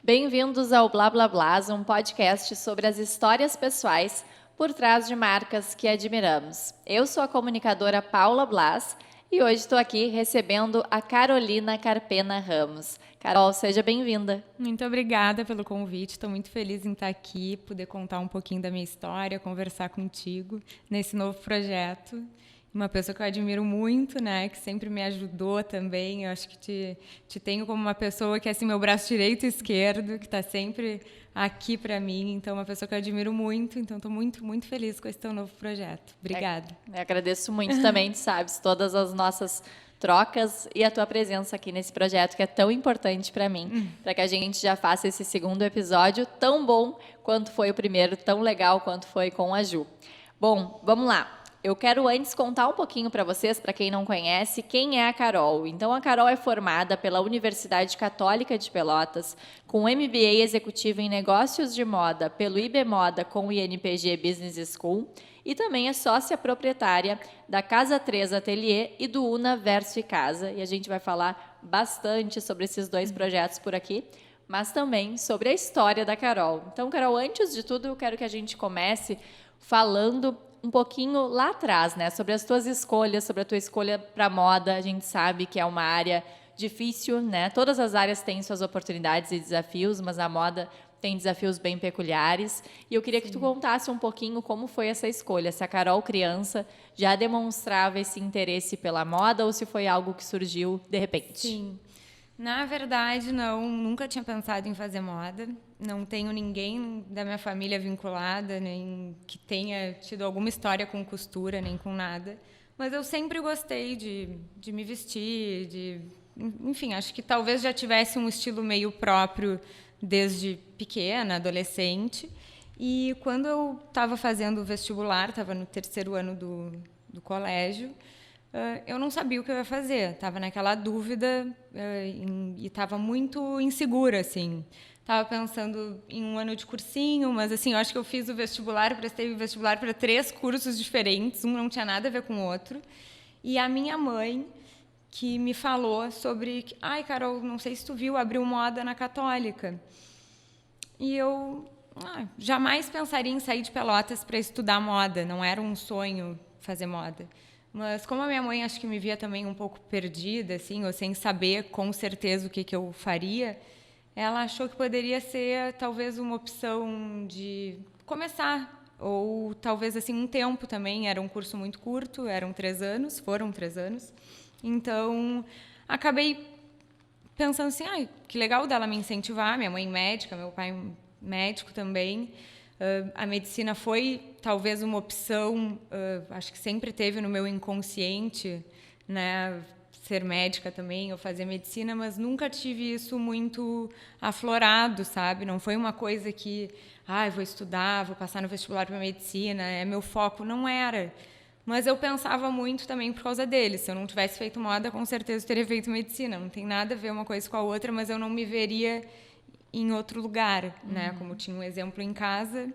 Bem-vindos ao Blá Blá Blás, um podcast sobre as histórias pessoais por trás de marcas que admiramos. Eu sou a comunicadora Paula Blas e hoje estou aqui recebendo a Carolina Carpena Ramos. Carol, seja bem-vinda. Muito obrigada pelo convite, estou muito feliz em estar aqui, poder contar um pouquinho da minha história, conversar contigo nesse novo projeto. Uma pessoa que eu admiro muito, né, que sempre me ajudou também. Eu acho que te tenho como uma pessoa que é assim, meu braço direito e esquerdo, que está sempre aqui para mim. Então, uma pessoa que eu admiro muito. Então, estou muito, muito feliz com esse teu novo projeto. Obrigada. Eu agradeço muito também, tu sabes, todas as nossas trocas e a tua presença aqui nesse projeto que é tão importante para mim, para que a gente já faça esse segundo episódio tão bom quanto foi o primeiro, tão legal quanto foi com a Ju. Bom, vamos lá. Eu quero antes contar um pouquinho para vocês, para quem não conhece, quem é a Carol. Então, a Carol é formada pela Universidade Católica de Pelotas, com MBA executivo em Negócios de Moda pelo IB Moda com o INPG Business School e também é sócia proprietária da Casa 3 Atelier e do Una Verso e Casa. E a gente vai falar bastante sobre esses dois projetos por aqui, mas também sobre a história da Carol. Então, Carol, antes de tudo, eu quero que a gente comece falando um pouquinho lá atrás, né, sobre as tuas escolhas, sobre a tua escolha para moda. A gente sabe que é uma área difícil, né? Todas as áreas têm suas oportunidades e desafios, mas a moda tem desafios bem peculiares. E eu queria que tu contasse um pouquinho como foi essa escolha, se a Carol criança já demonstrava esse interesse pela moda ou se foi algo que surgiu de repente. Sim. Na verdade, não, nunca tinha pensado em fazer moda. Não tenho ninguém da minha família vinculada, nem que tenha tido alguma história com costura, nem com nada. Mas eu sempre gostei de me vestir, enfim, acho que talvez já tivesse um estilo meio próprio desde pequena, adolescente. E quando eu estava fazendo o vestibular, estava no terceiro ano do colégio, eu não sabia o que eu ia fazer. Estava naquela dúvida e estava muito insegura, assim. Estava pensando em um ano de cursinho, mas assim, eu acho que eu fiz o vestibular, prestei o vestibular para 3 cursos diferentes, um não tinha nada a ver com o outro. E a minha mãe, que me falou sobre... Ai, Carol, não sei se tu viu, abriu moda na Católica. E eu jamais pensaria em sair de Pelotas para estudar moda, não era um sonho fazer moda. Mas como a minha mãe acho que me via também um pouco perdida, assim, ou sem saber com certeza o que eu faria, ela achou que poderia ser talvez uma opção de começar, ou talvez assim um tempo também. Era um curso muito curto, foram 3 anos. Então, acabei pensando assim, que legal dela me incentivar, minha mãe médica, meu pai médico também. A medicina foi talvez uma opção, acho que sempre teve no meu inconsciente, né, ser médica também, ou fazer medicina, mas nunca tive isso muito aflorado, sabe? Não foi uma coisa que, vou estudar, vou passar no vestibular para medicina, é meu foco, não era. Mas eu pensava muito também por causa deles. Se eu não tivesse feito moda, com certeza eu teria feito medicina. Não tem nada a ver uma coisa com a outra, mas eu não me veria em outro lugar, né? Como tinha um exemplo em casa,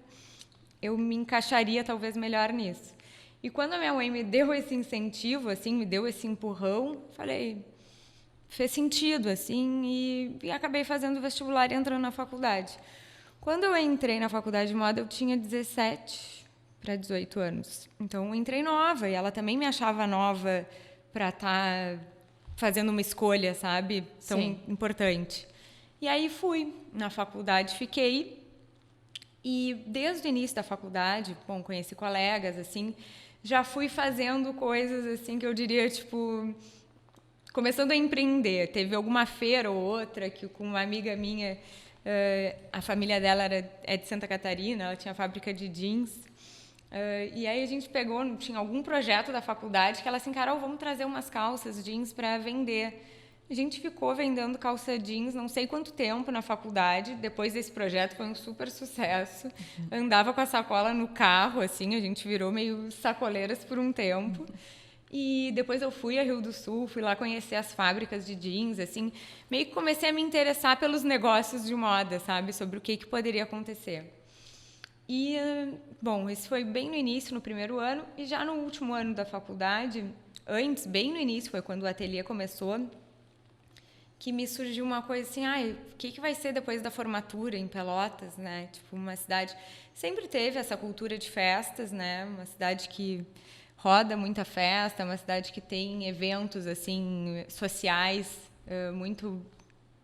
eu me encaixaria talvez melhor nisso. E quando a minha mãe me deu esse incentivo, assim, me deu esse empurrão, falei, fez sentido, assim, e acabei fazendo o vestibular e entrando na faculdade. Quando eu entrei na faculdade de moda, eu tinha 17 para 18 anos. Então, eu entrei nova, e ela também me achava nova para estar fazendo uma escolha, sabe, tão importante. E aí fui na faculdade, fiquei, e desde o início da faculdade, conheci colegas, assim, já fui fazendo coisas, assim, que eu diria, tipo, começando a empreender. Teve alguma feira ou outra que com uma amiga minha, a família dela é de Santa Catarina, ela tinha fábrica de jeans, e aí a gente pegou, tinha algum projeto da faculdade que ela assim, Carol, vamos trazer umas calças jeans para vender. A gente ficou vendendo calça jeans não sei quanto tempo na faculdade. Depois desse projeto foi um super sucesso. Andava com a sacola no carro, assim, a gente virou meio sacoleiras por um tempo. E depois eu fui a Rio do Sul, fui lá conhecer as fábricas de jeans, assim, meio que comecei a me interessar pelos negócios de moda, sabe, sobre o que poderia acontecer. E, bom, esse foi bem no início, no primeiro ano, e já no último ano da faculdade, antes, bem no início, foi quando o ateliê começou, que me surgiu uma coisa assim, o que vai ser depois da formatura em Pelotas, né? Tipo, uma cidade... Sempre teve essa cultura de festas, né? Uma cidade que roda muita festa, uma cidade que tem eventos, assim, sociais, muito...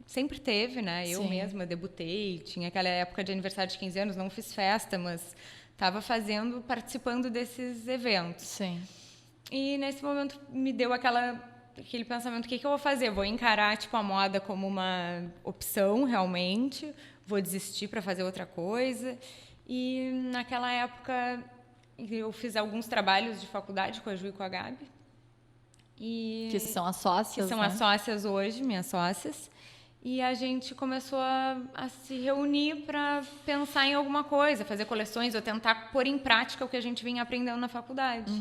Sempre teve, né? Eu mesma debutei, tinha aquela época de aniversário de 15 anos, não fiz festa, mas estava participando desses eventos. Sim. E nesse momento me deu aquele pensamento, o que eu vou fazer? Vou encarar tipo a moda como uma opção realmente? Vou desistir para fazer outra coisa? E naquela época eu fiz alguns trabalhos de faculdade com a Ju e com a Gabi. Que são as sócias, Que são né? as sócias hoje, minhas sócias. E a gente começou a se reunir para pensar em alguma coisa, fazer coleções ou tentar pôr em prática o que a gente vinha aprendendo na faculdade.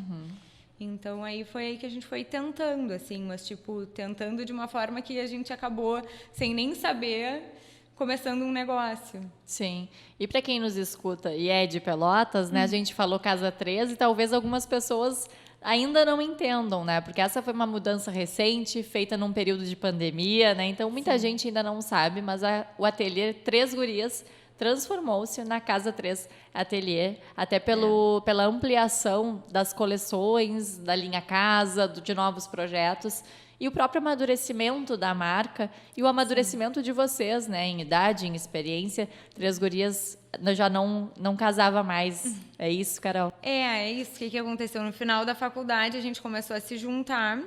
Então, foi aí que a gente foi tentando, assim, mas, tipo, tentando de uma forma que a gente acabou, sem nem saber, começando um negócio. Sim. E para quem nos escuta e é de Pelotas, né, a gente falou Casa 13 e talvez algumas pessoas ainda não entendam, né? Porque essa foi uma mudança recente, feita num período de pandemia, né? Então, muita gente ainda não sabe, mas o ateliê Três Gurias transformou-se na Casa 3 Ateliê, até pela ampliação das coleções, da linha Casa, de novos projetos, e o próprio amadurecimento da marca e o amadurecimento de vocês, né, em idade, em experiência. Três Gurias já não casava mais. É isso, Carol? É isso. O que aconteceu? No final da faculdade, a gente começou a se juntar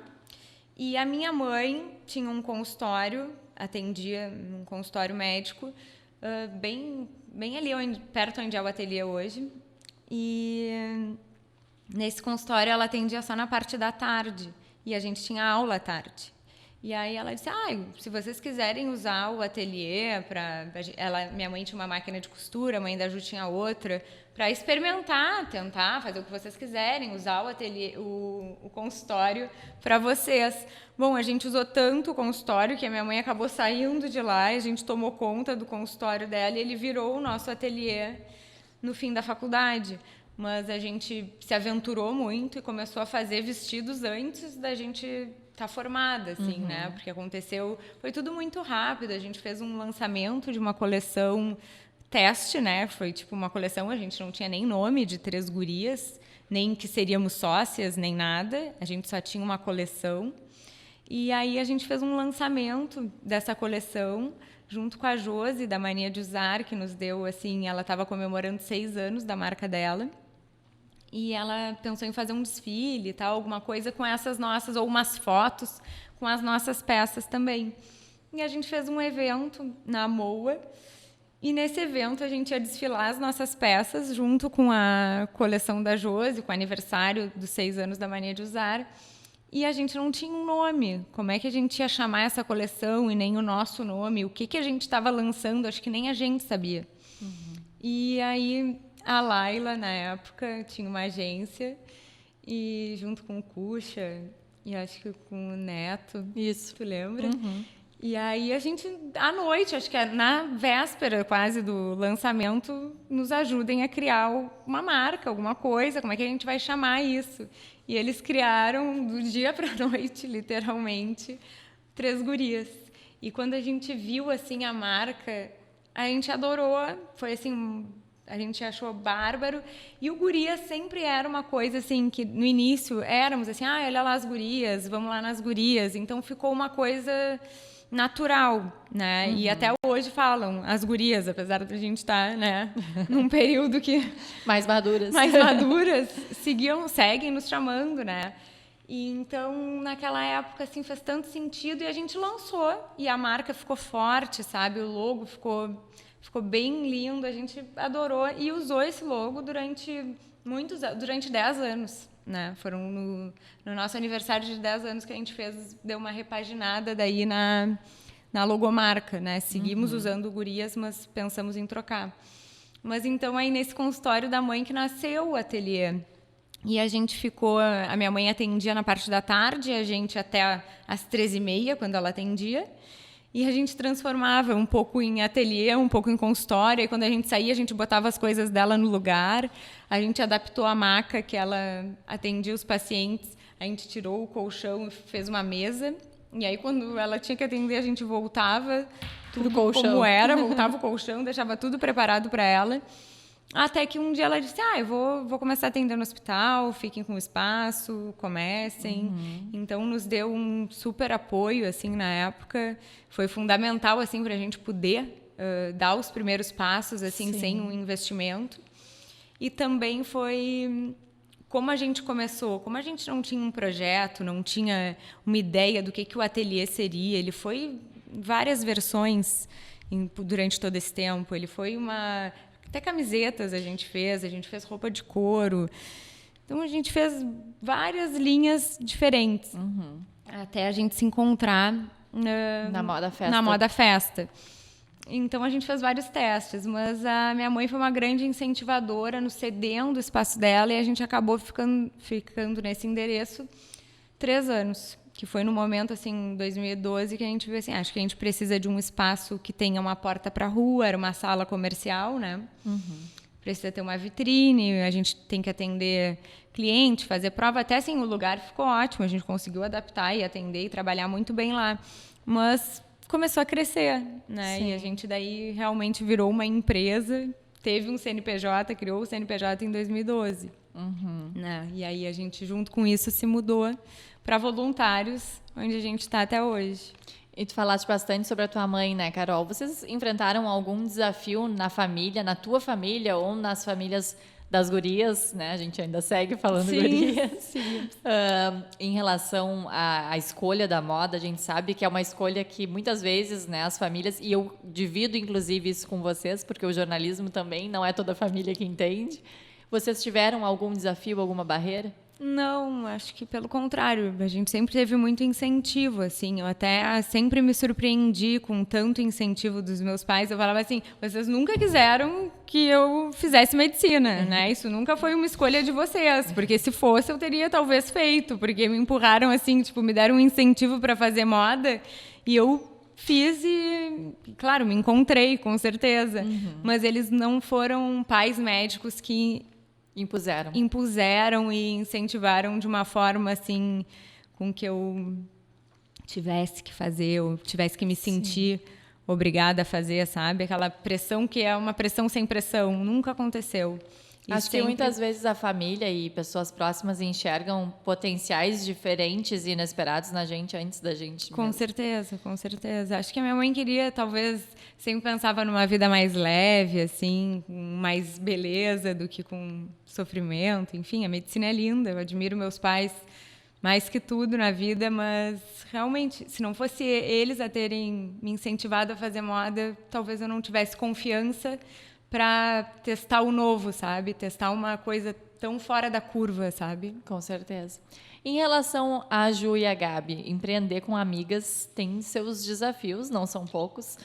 e a minha mãe tinha um consultório, atendia um consultório médico, bem ali perto onde é o ateliê hoje. E nesse consultório ela atendia só na parte da tarde e a gente tinha aula à tarde. E aí ela disse, se vocês quiserem usar o ateliê minha mãe tinha uma máquina de costura, a mãe da Ju tinha outra, para experimentar, tentar fazer o que vocês quiserem, usar o ateliê, o consultório para vocês. Bom, a gente usou tanto o consultório que a minha mãe acabou saindo de lá, a gente tomou conta do consultório dela e ele virou o nosso ateliê no fim da faculdade. Mas a gente se aventurou muito e começou a fazer vestidos antes da gente estar formada, assim, né? Porque foi tudo muito rápido. A gente fez um lançamento de uma coleção teste, né? Foi tipo uma coleção, a gente não tinha nem nome de Três Gurias, nem que seríamos sócias, nem nada. A gente só tinha uma coleção. E aí a gente fez um lançamento dessa coleção junto com a Josi, da Mania de Usar, que nos deu, assim, ela estava comemorando 6 anos da marca dela. E ela pensou em fazer um desfile, tal, alguma coisa com essas nossas, ou umas fotos com as nossas peças também. E a gente fez um evento na MOA, e nesse evento a gente ia desfilar as nossas peças junto com a coleção da Josi, com o aniversário dos 6 anos da Mania de Usar. E a gente não tinha um nome. Como é que a gente ia chamar essa coleção e nem o nosso nome? O que a gente estava lançando? Acho que nem a gente sabia. E aí a Laila, na época, tinha uma agência e junto com o Cuxa e acho que com o Neto. Isso. Tu lembra? E aí a gente, à noite, acho que na véspera quase do lançamento, nos ajudem a criar uma marca, alguma coisa, como é que a gente vai chamar isso? E eles criaram, do dia para a noite, literalmente, Três Gurias. E quando a gente viu, assim, a marca, a gente adorou. Foi, assim, a gente achou bárbaro. E o Gurias sempre era uma coisa, assim, que no início éramos, assim, olha lá as gurias, vamos lá nas gurias. Então, ficou uma coisa natural, né? E até hoje falam as gurias, apesar de a gente estar, né, num período que mais maduras, seguem nos chamando, né? E então naquela época assim fez tanto sentido e a gente lançou e a marca ficou forte, sabe? O logo ficou bem lindo, a gente adorou e usou esse logo durante 10 anos. Né? Foram no nosso aniversário de 10 anos que a gente deu uma repaginada daí na logomarca, né? Seguimos usando Gurias, mas pensamos em trocar. Mas então aí nesse consultório da mãe que nasceu o ateliê. E a gente ficou, a minha mãe atendia na parte da tarde, a gente até às 13h30, quando ela atendia. E a gente transformava um pouco em ateliê, um pouco em consultório. E quando a gente saía, a gente botava as coisas dela no lugar. A gente adaptou a maca que ela atendia os pacientes. A gente tirou o colchão e fez uma mesa E aí, quando ela tinha que atender, a gente voltava tudo colchão. como era, voltava o colchão, deixava tudo preparado para ela. Até que um dia ela disse, eu vou começar a atender no hospital, fiquem com o espaço, comecem. Então, nos deu um super apoio, assim, na época. Foi fundamental, assim, para a gente poder dar os primeiros passos, assim, sem um investimento. E também foi... Como a gente começou, como a gente não tinha um projeto, não tinha uma ideia do que o ateliê seria, ele foi várias versões durante todo esse tempo. Ele foi até camisetas a gente fez roupa de couro. Então, a gente fez várias linhas diferentes. Até a gente se encontrar Na moda festa. Na moda festa. Então, a gente fez vários testes, mas a minha mãe foi uma grande incentivadora, nos cedendo o espaço dela, e a gente acabou ficando nesse endereço 3 anos, que foi no momento, assim, em 2012, que a gente viu assim, acho que a gente precisa de um espaço que tenha uma porta para a rua, era uma sala comercial, né? Precisa ter uma vitrine, a gente tem que atender cliente, fazer prova, até assim, o lugar ficou ótimo, a gente conseguiu adaptar e atender e trabalhar muito bem lá, mas começou a crescer, né? Sim. E a gente daí realmente virou uma empresa, teve um CNPJ, criou o CNPJ em 2012. Né? E aí a gente, junto com isso, se mudou para voluntários, onde a gente está até hoje. E tu falaste bastante sobre a tua mãe, né, Carol? Vocês enfrentaram algum desafio na família, na tua família ou nas famílias das gurias, né? A gente ainda segue falando gurias. Sim. Em relação à escolha da moda, a gente sabe que é uma escolha que muitas vezes, né, as famílias, e eu divido inclusive isso com vocês, porque o jornalismo também não é toda a família que entende. Vocês tiveram algum desafio, alguma barreira? Não, acho que pelo contrário, a gente sempre teve muito incentivo, assim, eu até sempre me surpreendi com tanto incentivo dos meus pais, eu falava assim, vocês nunca quiseram que eu fizesse medicina, né, isso nunca foi uma escolha de vocês, porque se fosse eu teria talvez feito, porque me empurraram assim, tipo, me deram um incentivo para fazer moda, e eu fiz e, claro, me encontrei, com certeza, mas eles não foram pais médicos que impuseram e incentivaram de uma forma assim com que eu tivesse que fazer, ou tivesse que me sentir obrigada a fazer, sabe? Aquela pressão que é uma pressão sem pressão, nunca aconteceu. Acho que muitas vezes a família e pessoas próximas enxergam potenciais diferentes e inesperados na gente antes da gente Com mesmo. certeza, com certeza. Acho que a minha mãe queria, talvez, sempre pensava numa vida mais leve, assim, com mais beleza do que com sofrimento. Enfim, a medicina é linda, eu admiro meus pais mais que tudo na vida, mas realmente, se não fosse eles a terem me incentivado a fazer moda, talvez eu não tivesse confiança para testar o novo, sabe? Testar uma coisa tão fora da curva, sabe? Com certeza. Em relação a Ju e a Gabi, empreender com amigas tem seus desafios, não são poucos.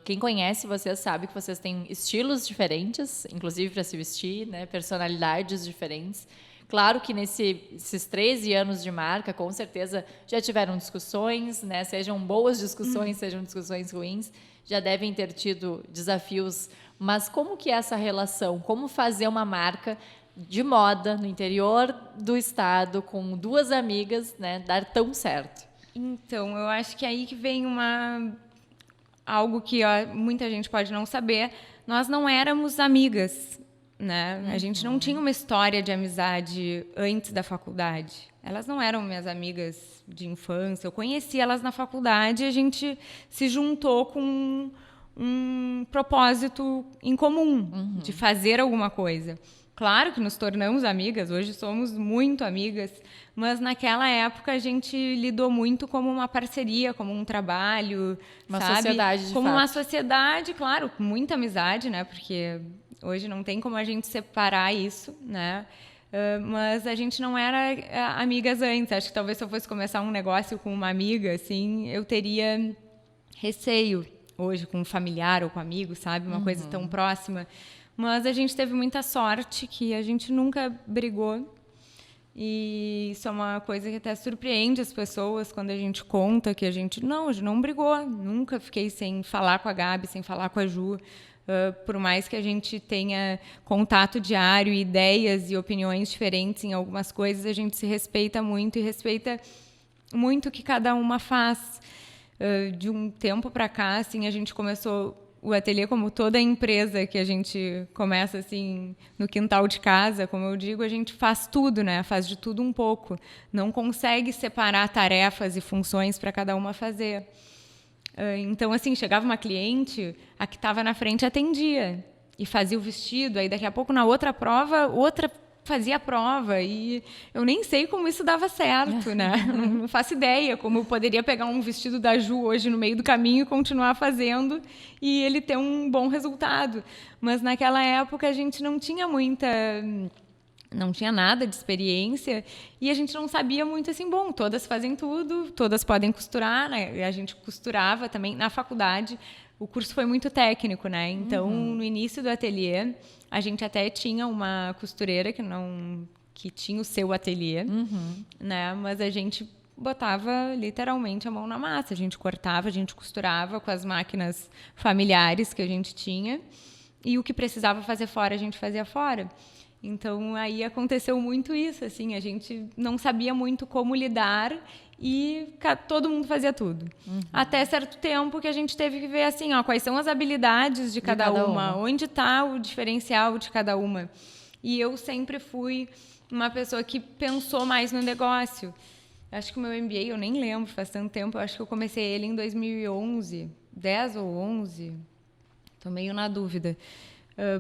Quem conhece vocês sabe que vocês têm estilos diferentes, inclusive para se vestir, né? Personalidades diferentes. Claro que nesses 13 anos de marca, com certeza já tiveram discussões, né? Sejam boas discussões, sejam discussões ruins, já devem ter tido desafios. Mas como que é essa relação? Como fazer uma marca de moda no interior do estado com 2 amigas, né, dar tão certo? Então, eu acho que aí que vem algo que muita gente pode não saber. Nós não éramos amigas, né? A gente não tinha uma história de amizade antes da faculdade. Elas não eram minhas amigas de infância. Eu conheci elas na faculdade e a gente se juntou com um propósito em comum de fazer alguma coisa. Claro que nos tornamos amigas, hoje somos muito amigas, mas naquela época a gente lidou muito como uma parceria, como um trabalho, uma sabe? Sociedade de como fato. Uma sociedade, claro, com muita amizade, né? Porque hoje não tem como a gente separar isso, né? Mas a gente não era amigas antes. Acho que talvez se eu fosse começar um negócio com uma amiga, assim, eu teria receio hoje com um familiar ou com amigo, sabe? Uma coisa tão próxima. Mas a gente teve muita sorte que a gente nunca brigou. E isso é uma coisa que até surpreende as pessoas quando a gente conta que a gente não brigou. Nunca fiquei sem falar com a Gabi, sem falar com a Ju. Por mais que a gente tenha contato diário, ideias e opiniões diferentes em algumas coisas, a gente se respeita muito e respeita muito o que cada uma faz. De um tempo para cá, assim, a gente começou o ateliê, como toda empresa que a gente começa assim no quintal de casa, como eu digo, a gente faz tudo, né? Faz de tudo um pouco. Não consegue separar tarefas e funções para cada uma fazer. Então, assim, chegava uma cliente, a que estava na frente atendia e fazia o vestido, aí daqui a pouco na outra prova, outra fazia a prova, e eu nem sei como isso dava certo, né? Não faço ideia como eu poderia pegar um vestido da Ju hoje no meio do caminho e continuar fazendo e ele ter um bom resultado. Mas naquela época a gente não tinha nada de experiência e a gente não sabia muito assim, bom, todas fazem tudo, todas podem costurar, né? A gente costurava também na faculdade. O curso foi muito técnico, né? Então, no início do ateliê, a gente até tinha uma costureira que tinha o seu ateliê, né? Mas a gente botava literalmente a mão na massa. A gente cortava, a gente costurava com as máquinas familiares que a gente tinha e o que precisava fazer fora, a gente fazia fora. Então, aí aconteceu muito isso, assim, a gente não sabia muito como lidar e todo mundo fazia tudo. Até certo tempo que a gente teve que ver, assim, quais são as habilidades de cada uma, onde está o diferencial de cada uma. E eu sempre fui uma pessoa que pensou mais no negócio. Acho que o meu MBA, eu nem lembro, faz tanto tempo, eu acho que eu comecei ele em 2011, 10 ou 11, estou meio na dúvida.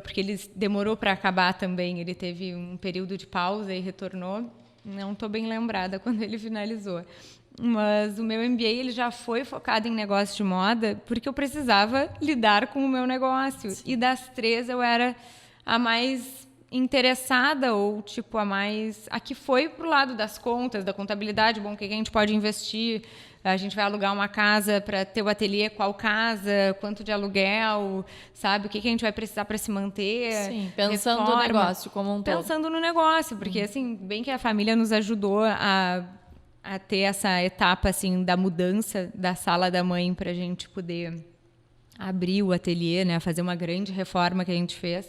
Porque ele demorou para acabar também, ele teve um período de pausa e retornou. Não estou bem lembrada quando ele finalizou. Mas o meu MBA ele já foi focado em negócio de moda porque eu precisava lidar com o meu negócio. Sim. E das três eu era a mais interessada ou tipo a que foi pro lado das contas, da contabilidade, bom, o que a gente pode investir? A gente vai alugar uma casa para ter o ateliê, qual casa, quanto de aluguel, sabe? O que a gente vai precisar para se manter? Sim, pensando no negócio como um todo. Pensando no negócio, porque assim, bem que a família nos ajudou a ter essa etapa assim da mudança da sala da mãe para a gente poder abrir o ateliê, né? Fazer uma grande reforma que a gente fez.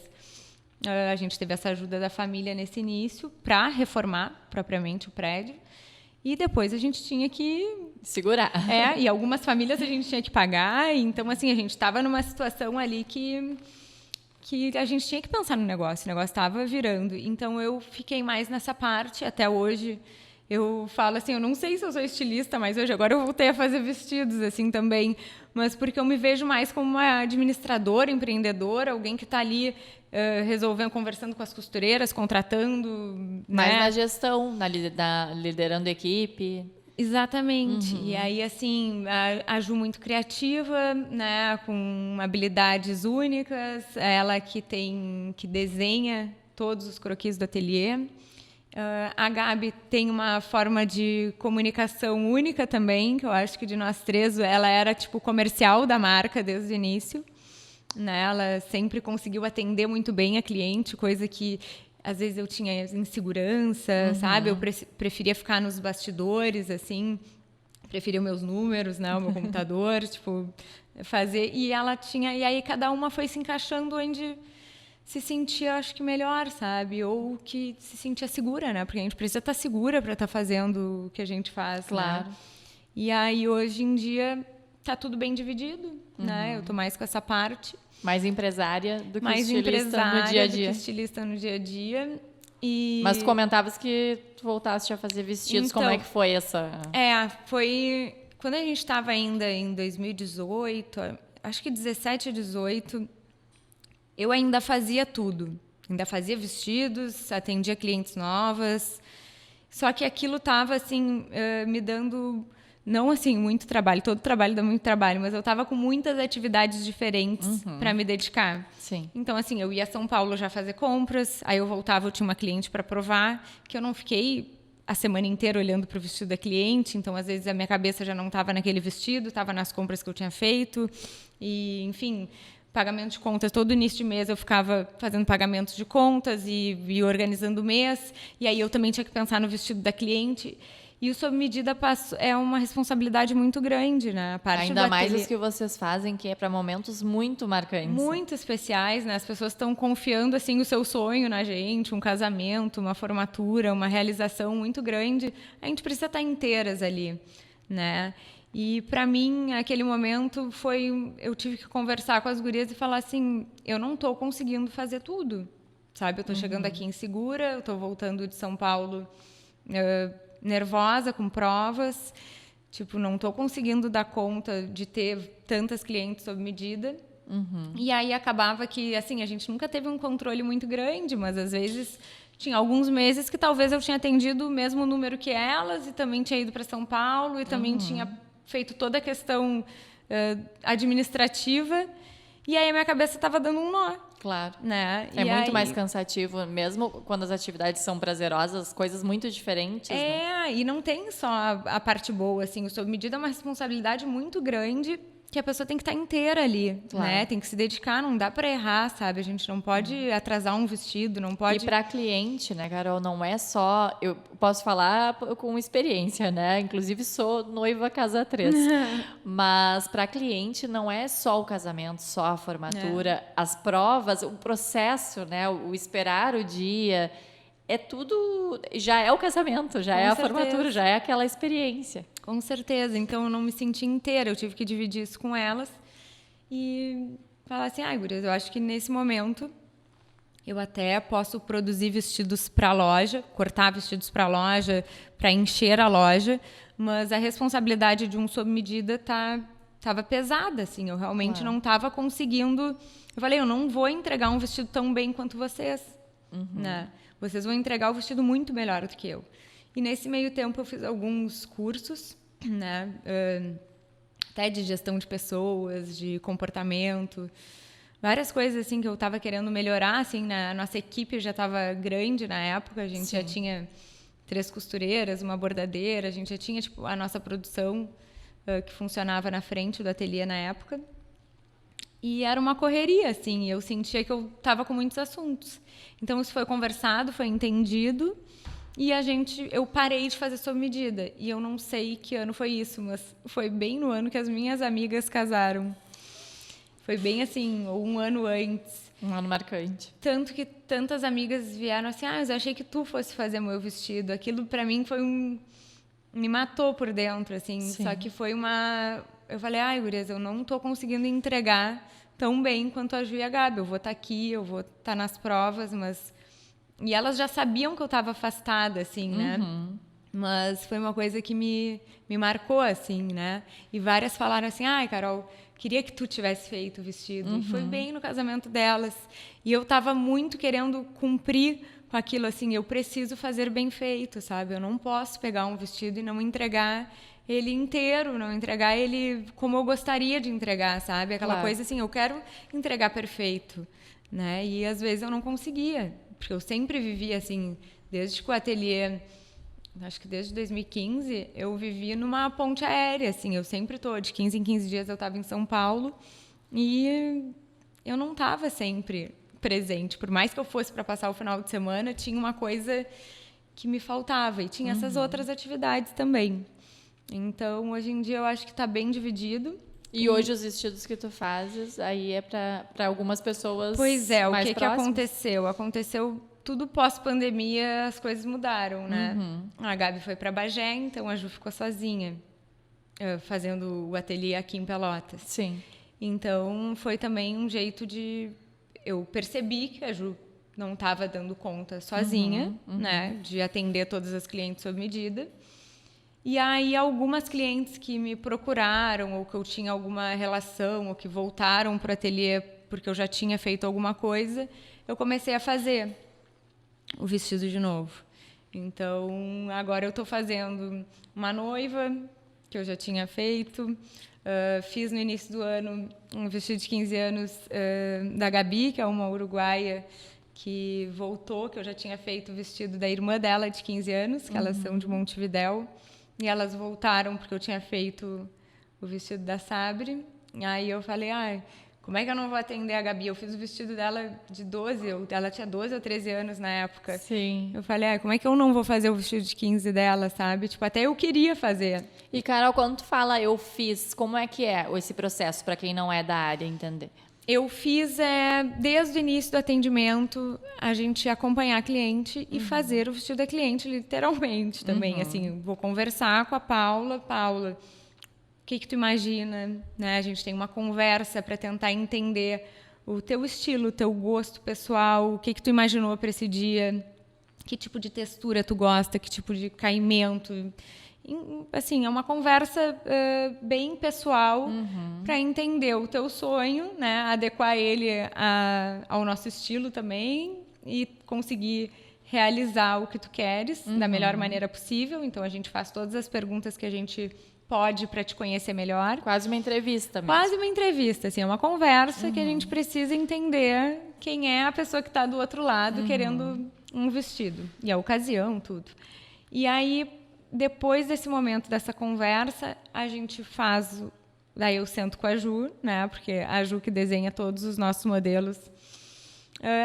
A gente teve essa ajuda da família nesse início para reformar propriamente o prédio. E depois a gente tinha que segurar. E algumas famílias a gente tinha que pagar. Então, assim, a gente estava numa situação ali que a gente tinha que pensar no negócio. O negócio estava virando. Então, eu fiquei mais nessa parte. Até hoje, eu falo assim, eu não sei se eu sou estilista, mas agora eu voltei a fazer vestidos, assim, também. Mas porque eu me vejo mais como uma administradora, empreendedora, alguém que está ali resolvendo, conversando com as costureiras, contratando. Mais né? na gestão, liderando equipe. Exatamente. E aí, assim, a Ju muito criativa, né, com habilidades únicas, ela que desenha todos os croquis do ateliê. A Gabi tem uma forma de comunicação única também, que eu acho que de nós três, ela era tipo comercial da marca desde o início. Né? Ela sempre conseguiu atender muito bem a cliente, coisa que às vezes eu tinha insegurança, sabe? Eu preferia ficar nos bastidores, assim, preferia os meus números, né? O meu computador, tipo, fazer. E ela tinha. E aí cada uma foi se encaixando onde se sentia, acho que melhor, sabe? Ou que se sentia segura, né? Porque a gente precisa estar segura para estar fazendo o que a gente faz, claro. Né? E aí hoje em dia tá tudo bem dividido, né? Eu tô mais com essa parte. Mais empresária do que mais estilista no dia a dia. Do que estilista no dia a dia. Mas tu comentavas que tu voltaste a fazer vestidos. Então, como é que foi essa? Foi quando a gente estava ainda em 2018, acho que 17 a 18, eu ainda fazia tudo. Ainda fazia vestidos, atendia clientes novas. Só que aquilo estava assim, me dando... Não, assim, muito trabalho. Todo trabalho dá muito trabalho. Mas eu estava com muitas atividades diferentes para me dedicar. Sim. Então, assim, eu ia a São Paulo já fazer compras. Aí eu voltava, eu tinha uma cliente para provar. Que eu não fiquei a semana inteira olhando para o vestido da cliente. Então, às vezes, a minha cabeça já não estava naquele vestido. Estava nas compras que eu tinha feito. E, enfim... pagamento de contas, todo início de mês eu ficava fazendo pagamentos de contas e organizando o mês. E aí eu também tinha que pensar no vestido da cliente. E o sob medida é uma responsabilidade muito grande, né? A parte Ainda mais os que vocês fazem, que é para momentos muito marcantes. Muito especiais, né? As pessoas estão confiando, assim, o seu sonho na gente, um casamento, uma formatura, uma realização muito grande. A gente precisa estar inteiras ali, né? E para mim, aquele momento eu tive que conversar com as gurias e falar assim, eu não estou conseguindo fazer tudo, sabe? Eu estou chegando aqui insegura, eu estou voltando de São Paulo nervosa, com provas, tipo, não estou conseguindo dar conta de ter tantas clientes sob medida. E aí acabava que, assim, a gente nunca teve um controle muito grande, mas às vezes tinha alguns meses que talvez eu tinha atendido o mesmo número que elas e também tinha ido para São Paulo e também tinha feito toda a questão administrativa, e aí a minha cabeça estava dando um nó. Claro. Né? É muito mais cansativo, mesmo quando as atividades são prazerosas, coisas muito diferentes. Né? E não tem só a parte boa, assim, o sob medida é uma responsabilidade muito grande que a pessoa tem que estar inteira ali, claro. né? Tem que se dedicar, não dá para errar, sabe? A gente não pode atrasar um vestido, não pode... E para cliente, né, Carol, não é só... Eu posso falar com experiência, né? Inclusive sou noiva casa 3. Mas para cliente não é só o casamento, só a formatura, as provas, o processo, né? O esperar o dia... É tudo, já é o casamento, já é a formatura, já é aquela experiência. Com certeza, então eu não me senti inteira, eu tive que dividir isso com elas e falar assim, gurias, eu acho que nesse momento eu até posso produzir vestidos para a loja, cortar vestidos para a loja, para encher a loja, mas a responsabilidade de um sob medida estava pesada, assim, eu realmente não estava conseguindo, eu falei, eu não vou entregar um vestido tão bem quanto vocês, né? Vocês vão entregar o vestido muito melhor do que eu. E nesse meio tempo eu fiz alguns cursos, né? Até de gestão de pessoas, de comportamento, várias coisas assim que eu estava querendo melhorar. Assim, a nossa equipe já estava grande na época, a gente já tinha 3 costureiras, uma bordadeira, a gente já tinha tipo, a nossa produção que funcionava na frente do ateliê na época. E era uma correria, assim, eu sentia que eu estava com muitos assuntos. Então, isso foi conversado, foi entendido, e eu parei de fazer sob medida. E eu não sei que ano foi isso, mas foi bem no ano que as minhas amigas casaram. Foi bem assim, ou um ano antes. Um ano marcante. Tanto que tantas amigas vieram assim, mas eu achei que tu fosse fazer meu vestido. Aquilo, para mim, foi me matou por dentro, assim. Sim. Só que foi eu falei, gurias, eu não tô conseguindo entregar tão bem quanto a Ju e a Gabi. Eu vou estar aqui, eu vou estar nas provas, mas... E elas já sabiam que eu estava afastada, assim, né? Mas foi uma coisa que me marcou, assim, né? E várias falaram assim, Carol, queria que tu tivesse feito o vestido. E foi bem no casamento delas. E eu estava muito querendo cumprir com aquilo, assim, eu preciso fazer bem feito, sabe? Eu não posso pegar um vestido e não entregar ele inteiro, não entregar ele como eu gostaria de entregar, sabe? Aquela coisa assim, eu quero entregar perfeito, né? E às vezes eu não conseguia, porque eu sempre vivia assim, desde que o ateliê, acho que desde 2015, eu vivia numa ponte aérea, assim, eu sempre tô, de 15 em 15 dias eu estava em São Paulo e eu não estava sempre presente, por mais que eu fosse para passar o final de semana, tinha uma coisa que me faltava e tinha essas outras atividades também. Então, hoje em dia, eu acho que está bem dividido. E hoje os vestidos que tu fazes, aí é para algumas pessoas. Pois é, mais que aconteceu? Aconteceu tudo pós-pandemia, as coisas mudaram, né? A Gabi foi para Bagé, então a Ju ficou sozinha, fazendo o ateliê aqui em Pelotas. Sim. Então, foi também um jeito de... Eu percebi que a Ju não estava dando conta sozinha, né? De atender todas as clientes sob medida. E aí, algumas clientes que me procuraram, ou que eu tinha alguma relação, ou que voltaram para o ateliê porque eu já tinha feito alguma coisa, eu comecei a fazer o vestido de novo. Então, agora eu estou fazendo uma noiva, que eu já tinha feito. Fiz no início do ano um vestido de 15 anos da Gabi, que é uma uruguaia que voltou, que eu já tinha feito o vestido da irmã dela de 15 anos, que elas são de Montevidéu. E elas voltaram porque eu tinha feito o vestido da Sabre. Aí eu falei, como é que eu não vou atender a Gabi? Eu fiz o vestido dela de 12, ela tinha 12 ou 13 anos na época. Sim. Eu falei, como é que eu não vou fazer o vestido de 15 dela, sabe? Tipo, até eu queria fazer. E, Carol, quando tu fala eu fiz, como é que é esse processo, para quem não é da área entender? Eu fiz, desde o início do atendimento, a gente acompanhar a cliente e fazer o vestido da cliente, literalmente, também. Assim, vou conversar com a Paula. Paula, o que tu imagina? Né? A gente tem uma conversa para tentar entender o teu estilo, o teu gosto pessoal, o que tu imaginou para esse dia, que tipo de textura tu gosta, que tipo de caimento. Assim, é uma conversa bem pessoal para entender o teu sonho, né? Adequar ele ao nosso estilo também e conseguir realizar o que tu queres da melhor maneira possível. Então, a gente faz todas as perguntas que a gente pode para te conhecer melhor. Quase uma entrevista mesmo. Quase uma entrevista, assim, é uma conversa que a gente precisa entender quem é a pessoa que está do outro lado querendo um vestido. E a ocasião, tudo. E aí, depois desse momento, dessa conversa, a gente faz... Daí eu sento com a Ju, né? Porque a Ju que desenha todos os nossos modelos.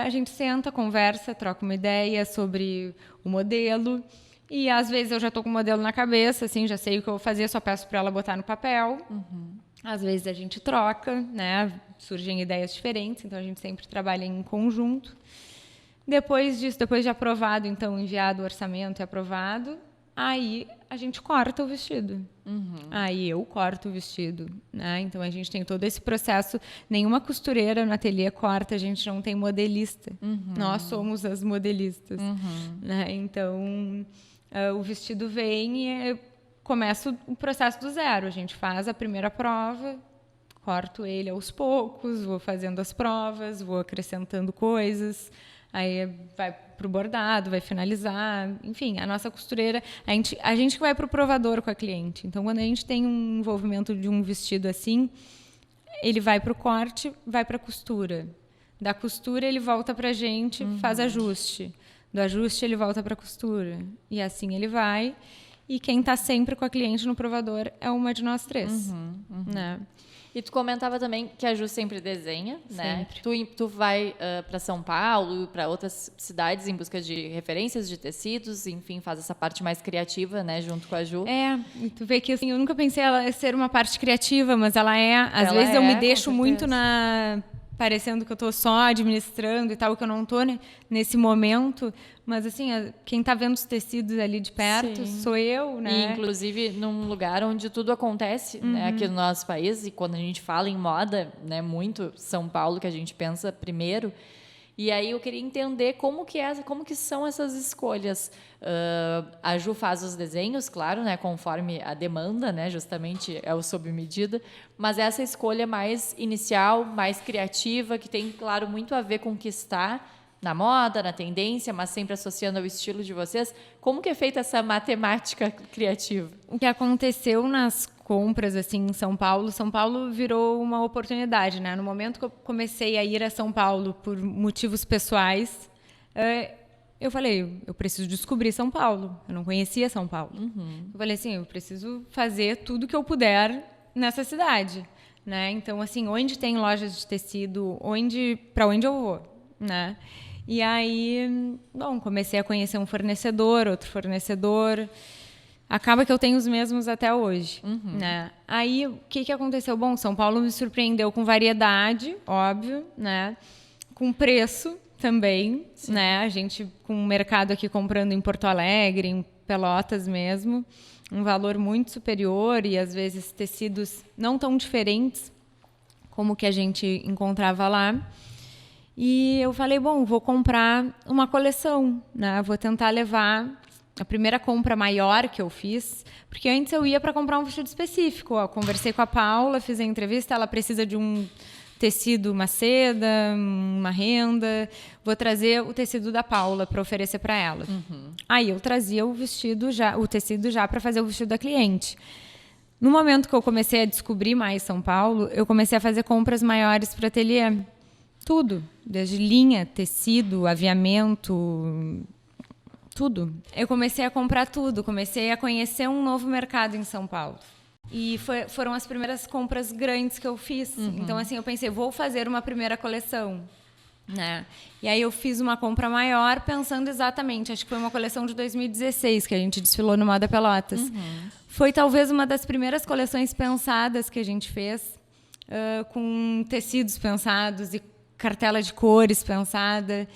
A gente senta, conversa, troca uma ideia sobre o modelo. E, às vezes, eu já estou com o modelo na cabeça, assim, já sei o que eu vou fazer, só peço para ela botar no papel. Às vezes, a gente troca, né? Surgem ideias diferentes, então a gente sempre trabalha em conjunto. Depois disso, depois de aprovado, então, enviado o orçamento e aprovado, aí a gente corta o vestido. Aí eu corto o vestido, né? Então, a gente tem todo esse processo. Nenhuma costureira no ateliê corta, a gente não tem modelista. Nós somos as modelistas. Né? Então... o vestido vem e começa o processo do zero. A gente faz a primeira prova, corto ele aos poucos, vou fazendo as provas, vou acrescentando coisas, aí vai para o bordado, vai finalizar. Enfim, a nossa costureira... A gente que vai para o provador com a cliente. Então, quando a gente tem um envolvimento de um vestido assim, ele vai para o corte, vai para a costura. Da costura, ele volta para a gente, faz ajuste. Do ajuste, ele volta para a costura. E assim ele vai. E quem está sempre com a cliente no provador é uma de nós três. Né? E tu comentava também que a Ju sempre desenha, né? Sempre. Tu vai para São Paulo, para outras cidades em busca de referências de tecidos, enfim, faz essa parte mais criativa, né, junto com a Ju. E tu vê que assim, eu nunca pensei ela ser uma parte criativa, mas ela é. Às vezes eu me deixo muito parecendo que eu estou só administrando e tal, que eu não estou nesse momento. Mas, assim, quem está vendo os tecidos ali de perto sou eu, né? E, inclusive, num lugar onde tudo acontece, né, aqui no nosso país. E quando a gente fala em moda, né, muito São Paulo, que a gente pensa primeiro. E aí eu queria entender como que são essas escolhas. A Ju faz os desenhos, claro, né, conforme a demanda, né, justamente é o sob medida, mas essa escolha mais inicial, mais criativa, que tem, claro, muito a ver com o que está na moda, na tendência, mas sempre associando ao estilo de vocês. Como que é feita essa matemática criativa? O que aconteceu nas compras assim em São Paulo virou uma oportunidade, né? No momento que eu comecei a ir a São Paulo por motivos pessoais, eu falei, eu preciso descobrir São Paulo. Eu não conhecia São Paulo. Eu falei assim, eu preciso fazer tudo que eu puder nessa cidade, né? Então, assim, onde tem lojas de tecido, para onde eu vou, né? E aí, bom, comecei a conhecer um fornecedor, outro fornecedor. Acaba que eu tenho os mesmos até hoje, né? Aí, o que aconteceu? Bom, São Paulo me surpreendeu com variedade, óbvio, né? Com preço também, né? A gente, com o mercado aqui comprando em Porto Alegre, em Pelotas mesmo, um valor muito superior e, às vezes, tecidos não tão diferentes como o que a gente encontrava lá. E eu falei, bom, vou comprar uma coleção, né? Vou tentar levar a primeira compra maior que eu fiz, porque antes eu ia para comprar um vestido específico. Eu conversei com a Paula, fiz a entrevista, ela precisa de um tecido, uma seda, uma renda. Vou trazer o tecido da Paula para oferecer para ela. Aí eu trazia o tecido já para fazer o vestido da cliente. No momento que eu comecei a descobrir mais São Paulo, eu comecei a fazer compras maiores para o ateliê. Tudo, desde linha, tecido, aviamento, tudo. Eu comecei a comprar tudo, comecei a conhecer um novo mercado em São Paulo. E foram as primeiras compras grandes que eu fiz. Então, assim, eu pensei, vou fazer uma primeira coleção, né? E aí eu fiz uma compra maior pensando exatamente, acho que foi uma coleção de 2016 que a gente desfilou no Moda Pelotas. Foi talvez uma das primeiras coleções pensadas que a gente fez, com tecidos pensados e cartela de cores pensada.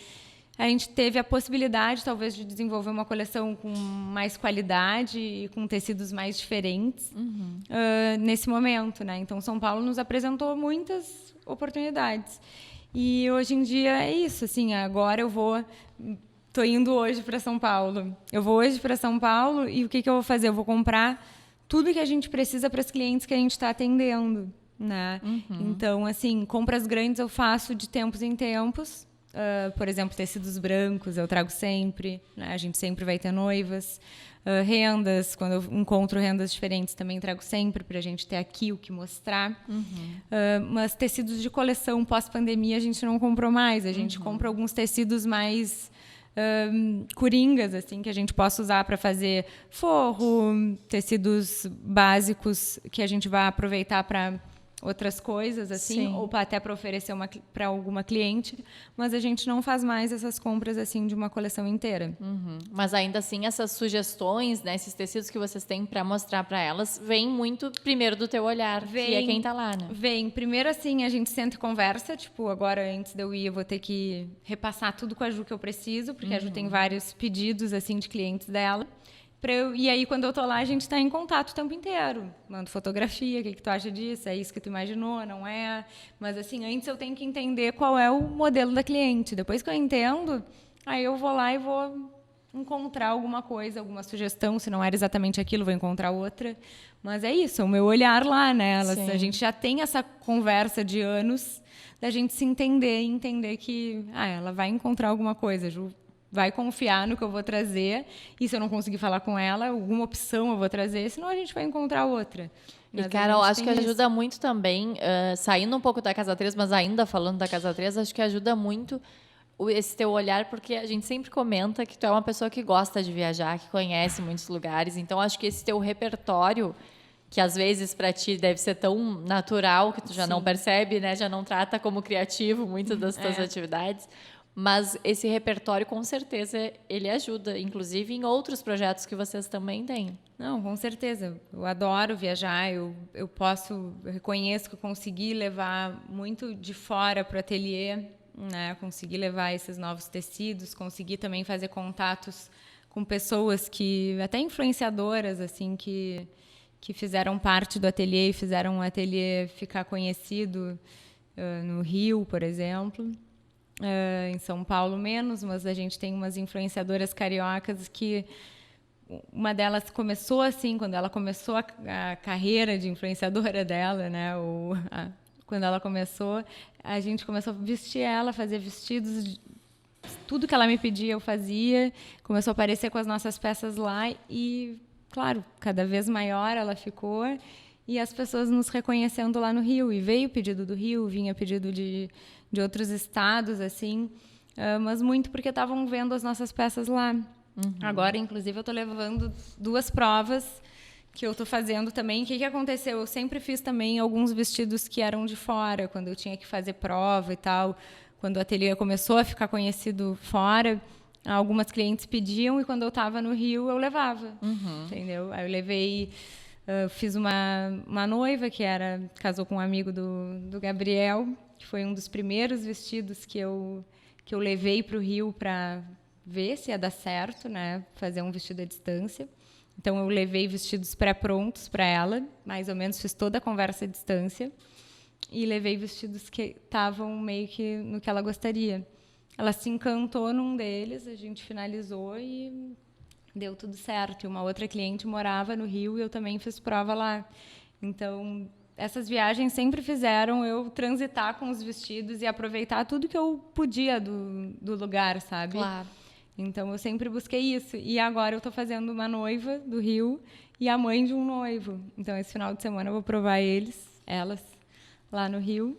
A gente teve a possibilidade, talvez, de desenvolver uma coleção com mais qualidade e com tecidos mais diferentes nesse momento, né? Então, São Paulo nos apresentou muitas oportunidades. E hoje em dia é isso, assim, agora tô indo hoje para São Paulo. Eu vou hoje para São Paulo e o que eu vou fazer? Eu vou comprar tudo que a gente precisa para os clientes que a gente está atendendo, né? Então, assim, compras grandes eu faço de tempos em tempos. Por exemplo, tecidos brancos eu trago sempre, né? A gente sempre vai ter noivas. Rendas, quando eu encontro rendas diferentes, também trago sempre para a gente ter aqui o que mostrar. Mas tecidos de coleção pós-pandemia a gente não comprou mais. A gente compra alguns tecidos mais coringas, assim, que a gente possa usar para fazer forro, tecidos básicos que a gente vai aproveitar para outras coisas, assim, ou até para oferecer para alguma cliente, mas a gente não faz mais essas compras assim de uma coleção inteira. Mas ainda assim, essas sugestões, né, esses tecidos que vocês têm para mostrar para elas, vêm muito primeiro do teu olhar, que é quem está lá, né? Vem. Primeiro, assim, a gente senta e conversa, tipo, agora antes de eu ir, eu vou ter que repassar tudo com a Ju que eu preciso, porque a Ju tem vários pedidos, assim, de clientes dela. E aí, quando eu tô lá, a gente está em contato o tempo inteiro. Mando fotografia, o que tu acha disso? É isso que tu imaginou? Não é? Mas, assim, antes eu tenho que entender qual é o modelo da cliente. Depois que eu entendo, aí eu vou lá e vou encontrar alguma coisa, alguma sugestão. Se não era exatamente aquilo, vou encontrar outra. Mas é isso, é o meu olhar lá, né? A gente já tem essa conversa de anos da gente se entender e entender que ela vai encontrar alguma coisa, Ju. Vai confiar no que eu vou trazer, e se eu não conseguir falar com ela, alguma opção eu vou trazer, senão a gente vai encontrar outra. E, Carol, acho que ajuda muito também, saindo um pouco da Casa 3, mas ainda falando da Casa 3, acho que ajuda muito esse teu olhar, porque a gente sempre comenta que tu é uma pessoa que gosta de viajar, que conhece muitos lugares, então acho que esse teu repertório, que às vezes para ti deve ser tão natural, que tu já não percebe, né, já não trata como criativo muitas das tuas atividades, mas esse repertório, com certeza, ele ajuda, inclusive em outros projetos que vocês também têm. Não, com certeza. Eu adoro viajar, eu reconheço que eu consegui levar muito de fora para o ateliê, né? Consegui levar esses novos tecidos, consegui também fazer contatos com pessoas até influenciadoras, assim, que fizeram parte do ateliê e fizeram o ateliê ficar conhecido no Rio, por exemplo. Em São Paulo menos, mas a gente tem umas influenciadoras cariocas que uma delas começou assim, quando ela começou a carreira de influenciadora dela, né? Quando ela começou, a gente começou a vestir ela, fazer vestidos, tudo que ela me pedia eu fazia, começou a aparecer com as nossas peças lá e, claro, cada vez maior ela ficou e as pessoas nos reconhecendo lá no Rio. E veio pedido do Rio, vinha pedido de outros estados, assim, mas muito porque estavam vendo as nossas peças lá. Agora, inclusive, eu estou levando 2 provas que eu estou fazendo também. O que aconteceu? Eu sempre fiz também alguns vestidos que eram de fora, quando eu tinha que fazer prova e tal. Quando o ateliê começou a ficar conhecido fora, algumas clientes pediam e quando eu estava no Rio, eu levava, entendeu? Aí eu levei... fiz uma noiva que casou com um amigo do Gabriel, que foi um dos primeiros vestidos que eu levei para o Rio para ver se ia dar certo, né? Fazer um vestido à distância. Então, eu levei vestidos pré-prontos para ela, mais ou menos fiz toda a conversa à distância, e levei vestidos que estavam meio que no que ela gostaria. Ela se encantou num deles, a gente finalizou e deu tudo certo. E uma outra cliente morava no Rio e eu também fiz prova lá. Então, essas viagens sempre fizeram eu transitar com os vestidos e aproveitar tudo que eu podia do lugar, sabe? Claro. Então, eu sempre busquei isso. E agora eu estou fazendo uma noiva do Rio e a mãe de um noivo. Então, esse final de semana eu vou provar elas, lá no Rio.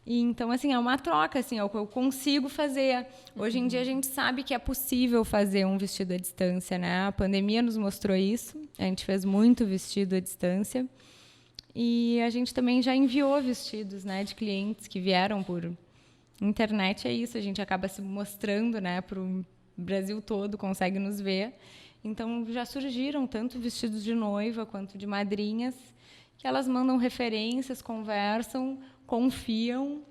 E, então, assim, é uma troca, assim, é o que eu consigo fazer. Hoje em dia, a gente sabe que é possível fazer um vestido à distância, né? A pandemia nos mostrou isso. A gente fez muito vestido à distância. E a gente também já enviou vestidos, né, de clientes que vieram por internet. É isso, a gente acaba se mostrando, né, para o Brasil todo, consegue nos ver. Então, já surgiram tanto vestidos de noiva quanto de madrinhas, que elas mandam referências, conversam, confiam,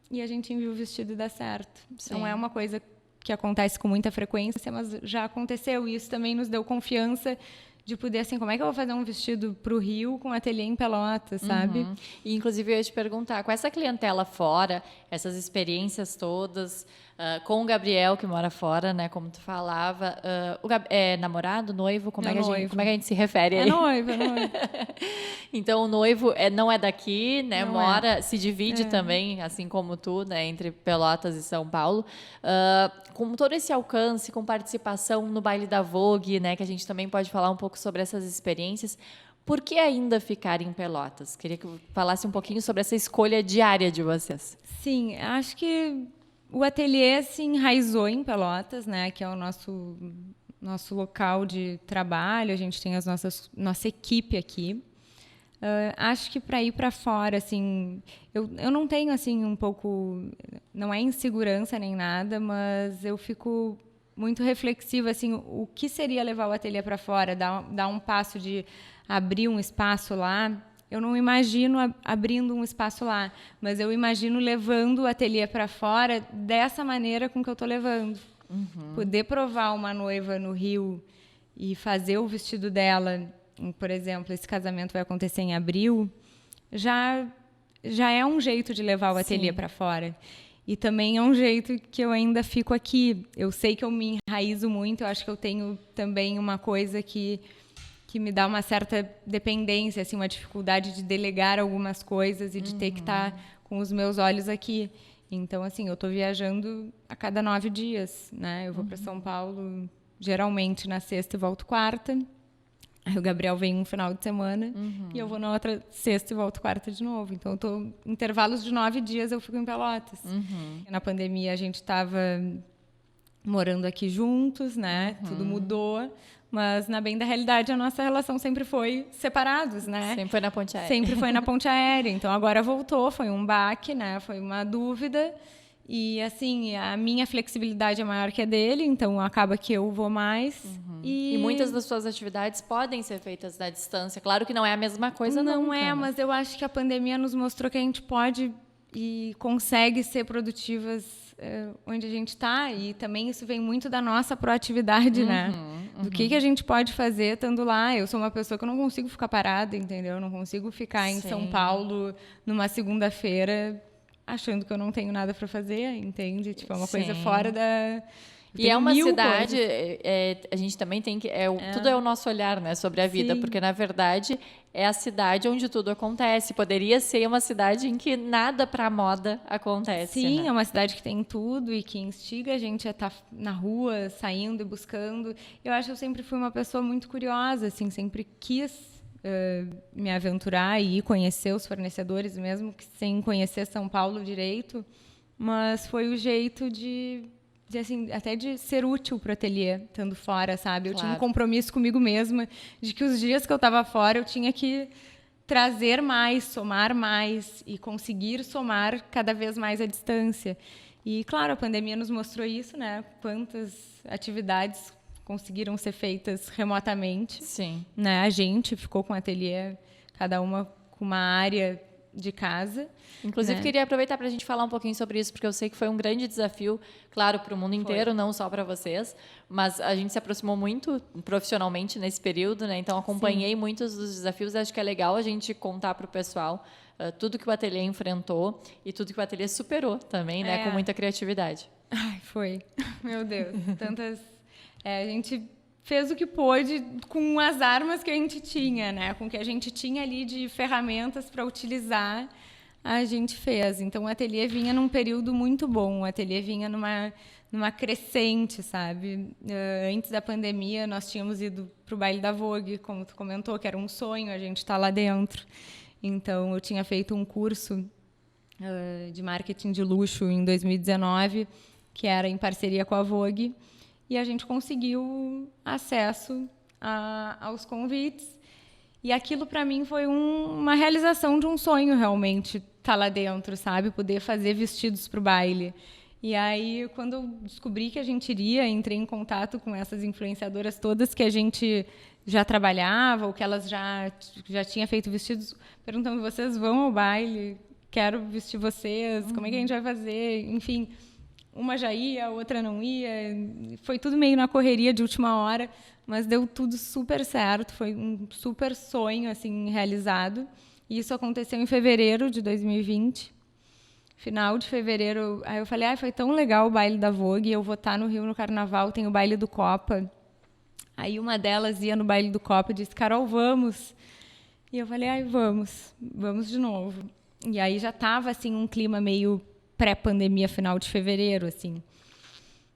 e a gente envia o vestido e dá certo. Sim. Não é uma coisa que acontece com muita frequência, mas já aconteceu. E isso também nos deu confiança de poder, assim, como é que eu vou fazer um vestido para o Rio com ateliê em Pelotas, sabe? E, inclusive, eu ia te perguntar, com essa clientela fora, essas experiências todas, com o Gabriel, que mora fora, né, como tu falava, é namorado, noivo? Como é que a gente se refere É aí? noivo. Então, o noivo não é daqui, né, Não mora, se divide também, assim como tu, né, entre Pelotas e São Paulo. Com todo esse alcance, com participação no baile da Vogue, né, que a gente também pode falar um pouco sobre essas experiências, por que ainda ficar em Pelotas? Queria que eu falasse um pouquinho sobre essa escolha diária de vocês. Sim, acho que o ateliê se enraizou em Pelotas, né, que é o nosso local de trabalho. A gente tem nossa equipe aqui. Acho que para ir para fora, assim, eu não tenho assim um pouco, não é insegurança nem nada, mas eu fico muito reflexiva, assim, o que seria levar o ateliê para fora, dar um passo de abrir um espaço lá. Eu não imagino abrindo um espaço lá, mas eu imagino levando o ateliê para fora dessa maneira com que eu estou levando. Poder provar uma noiva no Rio e fazer o vestido dela, por exemplo, esse casamento vai acontecer em abril, já é um jeito de levar o ateliê para fora. E também é um jeito que eu ainda fico aqui. Eu sei que eu me enraizo muito, eu acho que eu tenho também uma coisa que me dá uma certa dependência, assim, uma dificuldade de delegar algumas coisas e de ter que estar com os meus olhos aqui. Então, assim, eu estou viajando a cada 9 dias, né? Eu vou para São Paulo, geralmente na sexta e volto quarta. Aí o Gabriel vem um final de semana e eu vou na outra sexta e volto quarta de novo. Então, intervalos de 9 dias eu fico em Pelotas. Na pandemia, a gente estava morando aqui juntos, né? Tudo mudou. Mas, na bem da realidade, a nossa relação sempre foi separados, né? Sempre foi na ponte aérea. Sempre foi na ponte aérea. Então, agora voltou, foi um baque, né? Foi uma dúvida. E, assim, a minha flexibilidade é maior que a dele, então acaba que eu vou mais. E muitas das suas atividades podem ser feitas à distância. Claro que não é a mesma coisa, não. Não é, mas eu acho que a pandemia nos mostrou que a gente pode e consegue ser produtivas onde a gente está. E também isso vem muito da nossa proatividade, né? Do que a gente pode fazer estando lá. Eu sou uma pessoa que eu não consigo ficar parada, entendeu? Eu não consigo ficar em São Paulo numa segunda-feira achando que eu não tenho nada para fazer, entende? Tipo, é uma coisa fora da... E é uma cidade, a gente também tem que... Tudo é o nosso olhar, né, sobre a vida, porque, na verdade, é a cidade onde tudo acontece. Poderia ser uma cidade em que nada para a moda acontece. Sim, né? É uma cidade que tem tudo e que instiga a gente a estar na rua, saindo e buscando. Eu acho que eu sempre fui uma pessoa muito curiosa, assim, sempre quis me aventurar e ir conhecer os fornecedores, mesmo que sem conhecer São Paulo direito. Mas foi o jeito de assim, até de ser útil para o ateliê, estando fora, sabe? Eu tinha um compromisso comigo mesma de que os dias que eu estava fora eu tinha que trazer mais, somar mais e conseguir somar cada vez mais à distância. E, claro, a pandemia nos mostrou isso, né? Quantas atividades conseguiram ser feitas remotamente. Sim. Né? A gente ficou com o ateliê, cada uma com uma área de casa. Inclusive, queria aproveitar para a gente falar um pouquinho sobre isso, porque eu sei que foi um grande desafio, claro, para o mundo inteiro, não só para vocês, mas a gente se aproximou muito profissionalmente nesse período, né? Então, acompanhei muitos dos desafios. Acho que é legal a gente contar para o pessoal tudo que o ateliê enfrentou e tudo que o ateliê superou também, né? Com muita criatividade. Ai, foi. Meu Deus. Tantas... a gente fez o que pôde com as armas que a gente tinha, né? Com o que a gente tinha ali de ferramentas para utilizar, a gente fez. Então, o ateliê vinha num período muito bom. O ateliê vinha numa crescente, sabe? Antes da pandemia, nós tínhamos ido para o baile da Vogue, como tu comentou, que era um sonho, a gente está lá dentro. Então, eu tinha feito um curso de marketing de luxo em 2019, que era em parceria com a Vogue, e a gente conseguiu acesso aos convites. E aquilo para mim foi uma realização de um sonho realmente, estar lá dentro, sabe? Poder fazer vestidos para o baile. E aí, quando eu descobri que a gente iria, entrei em contato com essas influenciadoras todas que a gente já trabalhava, ou que elas já tinha feito vestidos, perguntando: vocês vão ao baile? Quero vestir vocês, como é que a gente vai fazer? Enfim, uma já ia, a outra não ia. Foi tudo meio na correria de última hora, mas deu tudo super certo. Foi um super sonho assim realizado. E isso aconteceu em fevereiro de 2020. Final de fevereiro, aí eu falei: foi tão legal o baile da Vogue, eu vou estar no Rio no Carnaval, tem o baile do Copa. Aí uma delas ia no baile do Copa e disse: Carol, vamos. E eu falei: vamos de novo. E aí já estava assim um clima meio pré-pandemia, final de fevereiro, assim.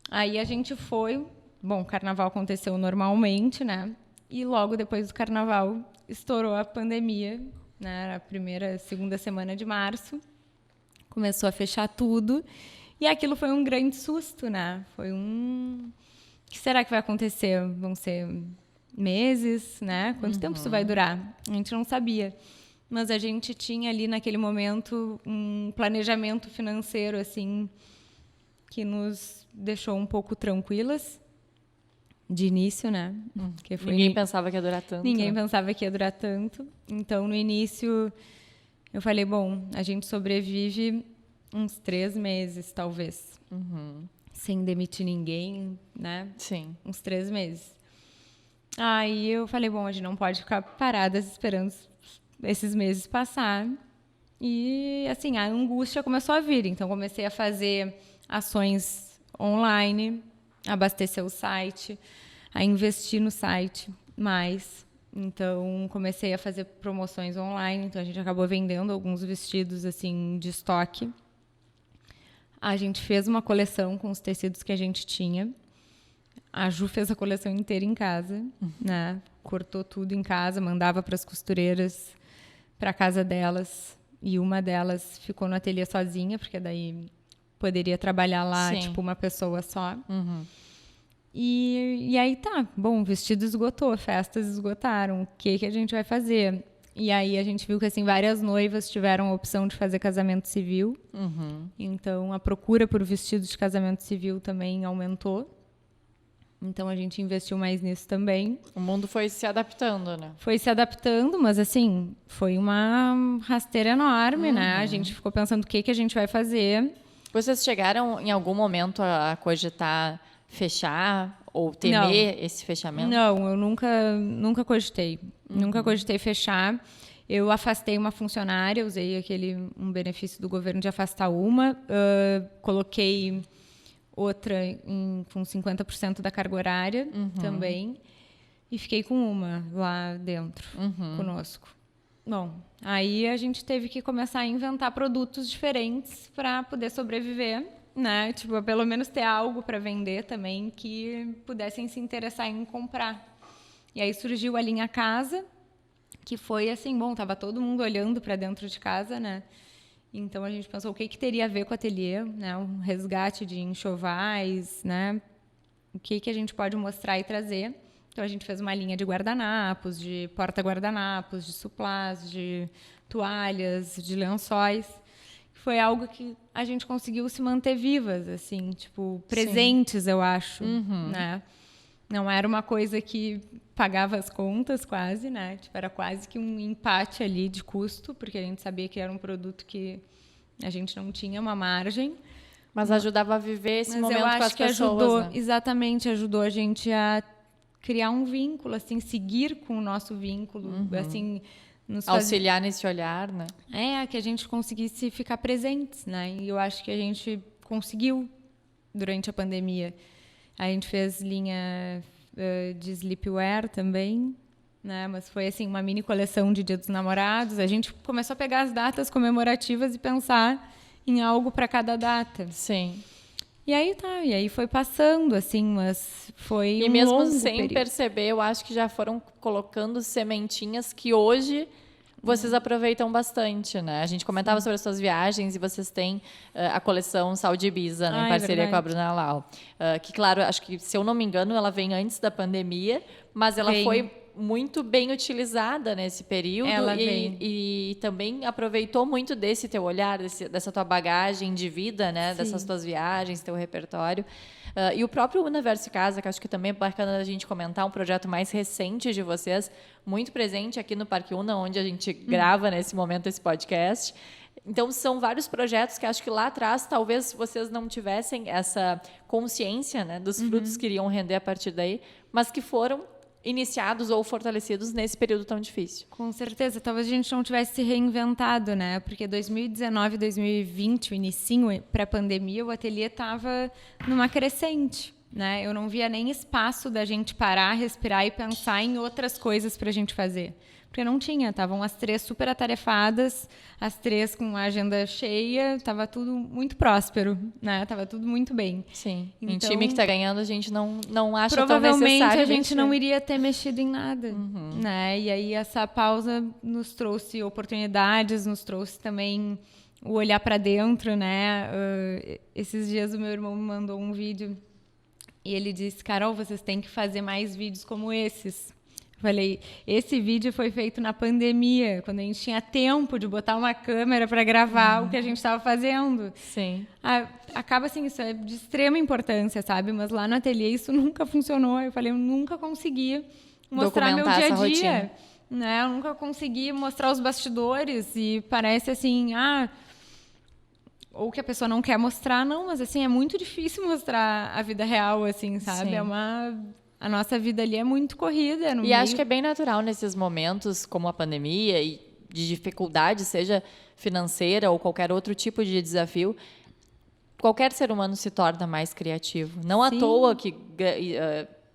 Aí a gente foi, bom, o Carnaval aconteceu normalmente, né? E logo depois do Carnaval estourou a pandemia, né? Era a primeira, segunda semana de março. Começou a fechar tudo. E aquilo foi um grande susto, né? Foi o que será que vai acontecer? Vão ser meses, né? Quanto tempo isso vai durar? A gente não sabia. Mas a gente tinha ali, naquele momento, um planejamento financeiro, assim, que nos deixou um pouco tranquilas de início, né? Porque ninguém pensava que ia durar tanto. Ninguém pensava que ia durar tanto. Então, no início, eu falei: bom, a gente sobrevive uns 3 meses, talvez. Sem demitir ninguém, né? Sim. Uns 3 meses. Aí eu falei: bom, a gente não pode ficar paradas esperando esses meses passar. E, assim, a angústia começou a vir. Então, comecei a fazer ações online, abastecer o site, a investir no site mais. Então, comecei a fazer promoções online. Então, a gente acabou vendendo alguns vestidos, assim, de estoque. A gente fez uma coleção com os tecidos que a gente tinha. A Ju fez a coleção inteira em casa, né? Cortou tudo em casa, mandava para as costureiras, para casa delas. E uma delas ficou no ateliê sozinha, porque daí poderia trabalhar lá, Sim. tipo, uma pessoa só. E aí tá, bom, o vestido esgotou, festas esgotaram, o que a gente vai fazer? E aí a gente viu que, assim, várias noivas tiveram a opção de fazer casamento civil. Então, a procura por vestidos de casamento civil também aumentou. Então, a gente investiu mais nisso também. O mundo foi se adaptando, né? Foi se adaptando, mas, assim, foi uma rasteira enorme, né? A gente ficou pensando o que a gente vai fazer. Vocês chegaram, em algum momento, a cogitar fechar ou temer esse fechamento? Não, eu nunca cogitei. Nunca cogitei fechar. Eu afastei uma funcionária, usei um benefício do governo de afastar uma. Coloquei outra com 50% da carga horária também. E fiquei com uma lá dentro, conosco. Bom, aí a gente teve que começar a inventar produtos diferentes para poder sobreviver, né? Tipo, pelo menos ter algo para vender também que pudessem se interessar em comprar. E aí surgiu a linha Casa, que foi assim, bom, tava todo mundo olhando para dentro de casa, né? Então a gente pensou o que teria a ver com o ateliê, né? Um resgate de enxovais, né? O que a gente pode mostrar e trazer. Então a gente fez uma linha de guardanapos, de porta-guardanapos, de suplás, de toalhas, de lençóis. Foi algo que a gente conseguiu se manter vivas, assim, tipo, presentes, eu acho, né? Não era uma coisa que pagava as contas quase, né? Tipo, era quase que um empate ali de custo, porque a gente sabia que era um produto que a gente não tinha uma margem. Mas ajudava a viver esse momento com as pessoas. Eu acho que ajudou, né? exatamente, ajudou a gente a criar um vínculo, assim, seguir com o nosso vínculo, assim, nos auxiliar nesse olhar, né? Que a gente conseguisse ficar presentes, né? E eu acho que a gente conseguiu durante a pandemia. A gente fez linha de sleepwear também, né? Mas foi assim uma mini coleção de Dia dos Namorados. A gente começou a pegar as datas comemorativas e pensar em algo para cada data. Sim. E aí foi passando, assim, mas foi e um mesmo longo sem período. perceber, eu acho que já foram colocando sementinhas que hoje vocês aproveitam bastante, né? A gente comentava sobre as suas viagens e vocês têm a coleção Sal de Ibiza, né, em parceria com a Bruna Lau. Que, claro, acho que, se eu não me engano, ela vem antes da pandemia, mas ela foi muito bem utilizada nesse período e também aproveitou muito desse teu olhar, dessa tua bagagem de vida, né? Dessas tuas viagens, teu repertório. E o próprio Universo Casa, que acho que também é bacana a gente comentar, um projeto mais recente de vocês, muito presente aqui no Parque Una, onde a gente grava nesse momento esse podcast. Então, são vários projetos que acho que lá atrás talvez vocês não tivessem essa consciência, né, dos frutos que iriam render a partir daí, mas que foram iniciados ou fortalecidos nesse período tão difícil. Com certeza. Talvez a gente não tivesse se reinventado, né? Porque 2019, 2020, o inicinho pré-pandemia, o ateliê estava numa crescente, né? Eu não via nem espaço da gente parar, respirar e pensar em outras coisas para a gente fazer. Porque não tinha, estavam as 3 super atarefadas, as 3 com a agenda cheia, estava tudo muito próspero, né? Estava tudo muito bem. Sim, então, em time que está ganhando, a gente não acha tão necessário. Provavelmente a gente não iria ter mexido em nada, né? E aí essa pausa nos trouxe oportunidades, nos trouxe também o olhar para dentro, né? Esses dias o meu irmão me mandou um vídeo e ele disse, Carol, vocês têm que fazer mais vídeos como esses. Falei, esse vídeo foi feito na pandemia, quando a gente tinha tempo de botar uma câmera para gravar o que a gente estava fazendo. Sim. Acaba assim, isso é de extrema importância, sabe? Mas lá no ateliê isso nunca funcionou. Eu falei, eu nunca consegui mostrar meu dia a dia. Né? Eu nunca consegui mostrar os bastidores e parece assim, ou que a pessoa não quer mostrar, não, mas assim, é muito difícil mostrar a vida real, assim, sabe? Sim. A nossa vida ali é muito corrida. E acho que é bem natural nesses momentos, como a pandemia, e de dificuldade, seja financeira ou qualquer outro tipo de desafio, qualquer ser humano se torna mais criativo. Não à toa que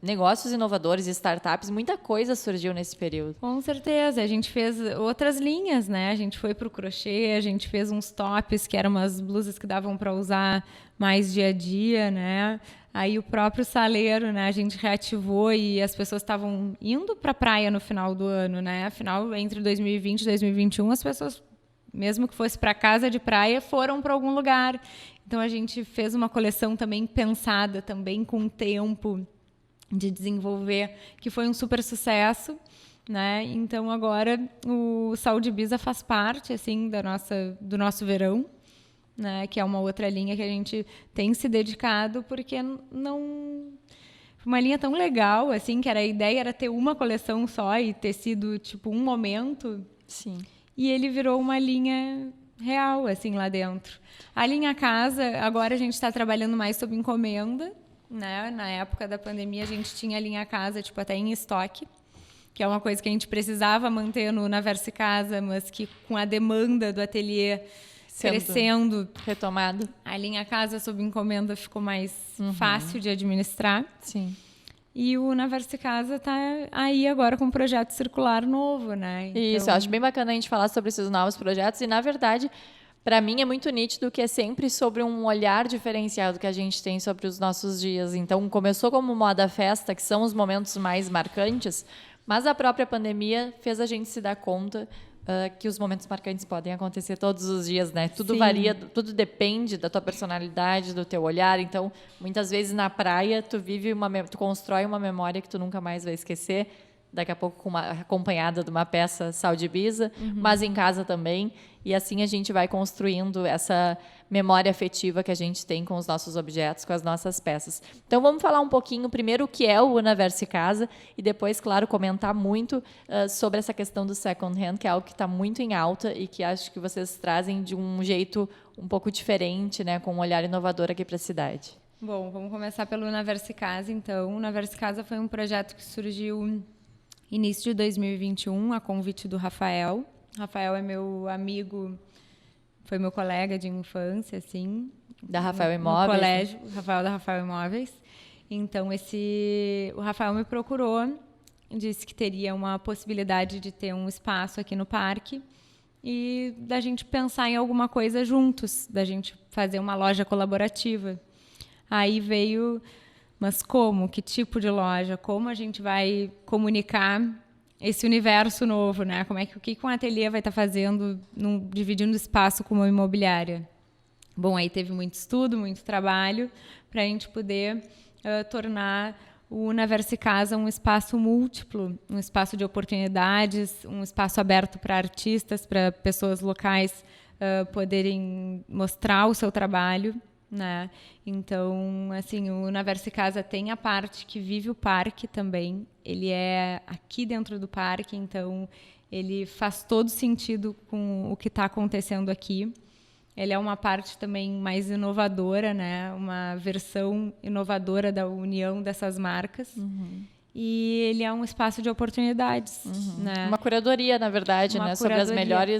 negócios inovadores, startups, muita coisa surgiu nesse período. Com certeza. A gente fez outras linhas, né? A gente foi para o crochê, a gente fez uns tops, que eram umas blusas que davam para usar mais dia a dia, né? Aí o próprio saleiro, né? A gente reativou e as pessoas estavam indo para a praia no final do ano, né? Afinal, entre 2020 e 2021, as pessoas, mesmo que fosse para casa de praia, foram para algum lugar. Então, a gente fez uma coleção também pensada, também com tempo de desenvolver, que foi um super sucesso, né? Então, agora, o Saúde Bisa faz parte, assim, do nosso verão, né, que é uma outra linha que a gente tem se dedicado, porque não... Uma linha tão legal, assim, que a ideia era ter uma coleção só e ter sido, tipo, um momento. Sim. E ele virou uma linha real, assim, lá dentro. A linha casa, agora a gente está trabalhando mais sob encomenda, né? Na época da pandemia, a gente tinha a linha casa, tipo, até em estoque, que é uma coisa que a gente precisava manter no Universo Casa, mas que com a demanda do ateliê crescendo, retomado, a linha casa sob encomenda ficou mais fácil de administrar. Sim. E o Universo Casa está aí agora com um projeto circular novo, né? Então... Isso, eu acho bem bacana a gente falar sobre esses novos projetos e, na verdade, para mim é muito nítido que é sempre sobre um olhar diferenciado que a gente tem sobre os nossos dias. Então, começou como moda festa, que são os momentos mais marcantes, mas a própria pandemia fez a gente se dar conta que os momentos marcantes podem acontecer todos os dias, né? Tudo varia, tudo depende da tua personalidade, do teu olhar. Então, muitas vezes na praia, tu constrói uma memória que tu nunca mais vai esquecer. Daqui a pouco acompanhada de uma peça Saúde Bisa, mas em casa também. E assim a gente vai construindo essa memória afetiva que a gente tem com os nossos objetos, com as nossas peças. Então vamos falar um pouquinho primeiro o que é o Universo Casa e depois, claro, comentar muito sobre essa questão do second hand, que é algo que está muito em alta e que acho que vocês trazem de um jeito um pouco diferente, né, com um olhar inovador aqui para a cidade. Bom, vamos começar pelo Universo Casa, então. O Universo Casa foi um projeto que surgiu início de 2021, a convite do Rafael. Rafael é meu amigo, foi meu colega de infância, assim. Da Rafael Imóveis. No colégio, né? Rafael da Rafael Imóveis. Então, o Rafael me procurou, disse que teria uma possibilidade de ter um espaço aqui no parque e da gente pensar em alguma coisa juntos, da gente fazer uma loja colaborativa. Aí veio... Mas como? Que tipo de loja? Como a gente vai comunicar esse universo novo, né? O que um ateliê vai estar fazendo, dividindo espaço com uma imobiliária? Bom, aí teve muito estudo, muito trabalho para a gente poder tornar o Universo Casa é um espaço múltiplo, um espaço de oportunidades, um espaço aberto para artistas, para pessoas locais poderem mostrar o seu trabalho, né? Então, assim, o Universo Casa tem a parte que vive o parque também. Ele é aqui dentro do parque, então ele faz todo sentido com o que está acontecendo aqui. Ele é uma parte também mais inovadora, né? Uma versão inovadora da união dessas marcas. E ele é um espaço de oportunidades. Né? Uma curadoria, na verdade, Uma né? Sobre curadoria.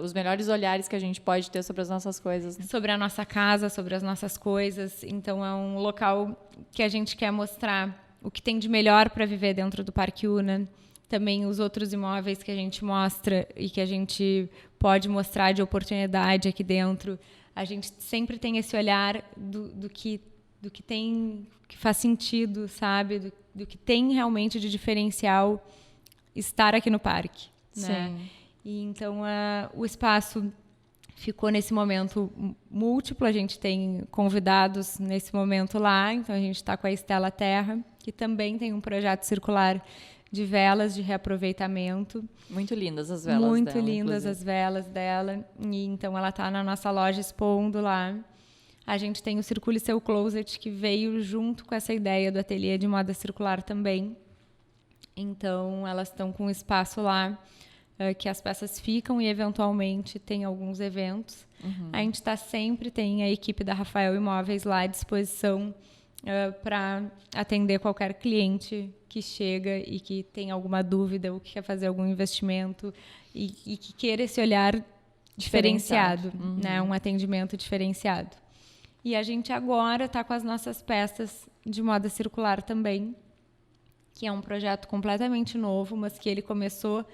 os melhores olhares que a gente pode ter sobre as nossas coisas. Né? Sobre a nossa casa, sobre as nossas coisas. Então, é um local que a gente quer mostrar o que tem de melhor para viver dentro do Parque Una. Também os outros imóveis que a gente mostra e que a gente pode mostrar de oportunidade aqui dentro. A gente sempre tem esse olhar do que tem, que faz sentido, sabe? Do que tem realmente de diferencial estar aqui no parque. Né? Sim. E então o espaço ficou nesse momento múltiplo. A gente tem convidados nesse momento lá. Então a gente está com a Estela Terra, que também tem um projeto circular de velas de reaproveitamento. Muito lindas as velas Muito dela, lindas inclusive. as velas dela. E então ela está na nossa loja expondo lá. A gente tem o Circule Seu Closet, que veio junto com essa ideia do ateliê de moda circular também. Então elas estão com um espaço lá que as peças ficam e eventualmente tem alguns eventos. A gente tem a equipe da Rafael Imóveis lá à disposição para atender qualquer cliente que chega e que tem alguma dúvida ou que quer fazer algum investimento e que queira esse olhar diferenciado, né? Um atendimento diferenciado. E a gente agora está com as nossas peças de moda circular também, que é um projeto completamente novo, mas que ele começou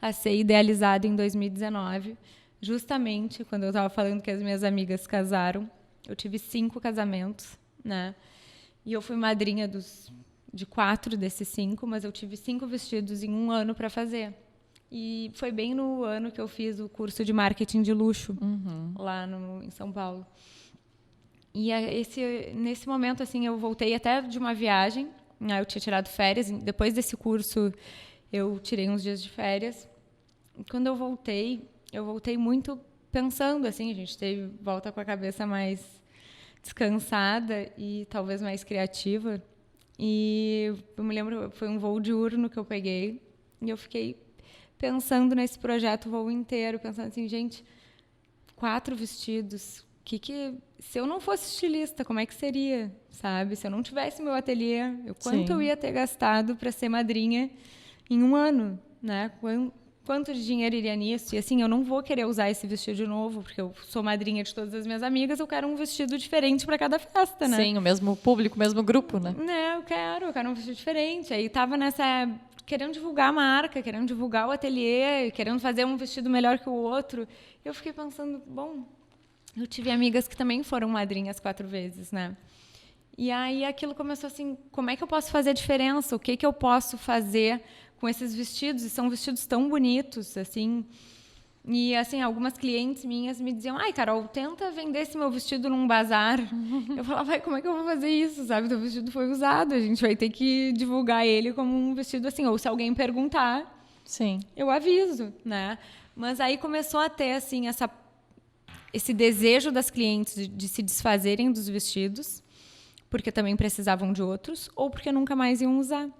a ser idealizado em 2019, justamente quando eu estava falando que as minhas amigas casaram. Eu tive 5 casamentos, né? E eu fui madrinha de 4 desses 5, mas eu tive 5 vestidos em um ano para fazer. E foi bem no ano que eu fiz o curso de marketing de luxo, lá em São Paulo. E nesse momento, assim, eu voltei até de uma viagem. Eu tinha tirado férias. Depois desse curso, eu tirei uns dias de férias. E quando eu voltei muito pensando, assim, a gente volta com a cabeça mais descansada e talvez mais criativa. E eu me lembro, foi um voo diurno que eu peguei e eu fiquei pensando nesse projeto o voo inteiro, pensando assim, gente, 4 vestidos, se eu não fosse estilista, como é que seria, sabe? Se eu não tivesse meu ateliê, quanto eu ia ter gastado para ser madrinha em um ano, né? Quanto de dinheiro iria nisso? E assim, eu não vou querer usar esse vestido de novo, porque eu sou madrinha de todas as minhas amigas, eu quero um vestido diferente para cada festa, né? Sim, o mesmo público, o mesmo grupo, né? Eu quero um vestido diferente. Aí tava querendo divulgar a marca, querendo divulgar o ateliê, querendo fazer um vestido melhor que o outro. Eu fiquei pensando, bom, eu tive amigas que também foram madrinhas 4 vezes, né? E aí aquilo começou assim, como é que eu posso fazer a diferença? O que eu posso fazer com esses vestidos? E são vestidos tão bonitos, assim. E, assim, algumas clientes minhas me diziam, ai, Carol, tenta vender esse meu vestido num bazar. Eu falava, como é que eu vou fazer isso, sabe? O vestido foi usado, a gente vai ter que divulgar ele como um vestido assim. Ou se alguém perguntar, sim, eu aviso, né? Mas aí começou a ter, assim, esse desejo das clientes de se desfazerem dos vestidos, porque também precisavam de outros, ou porque nunca mais iam usar.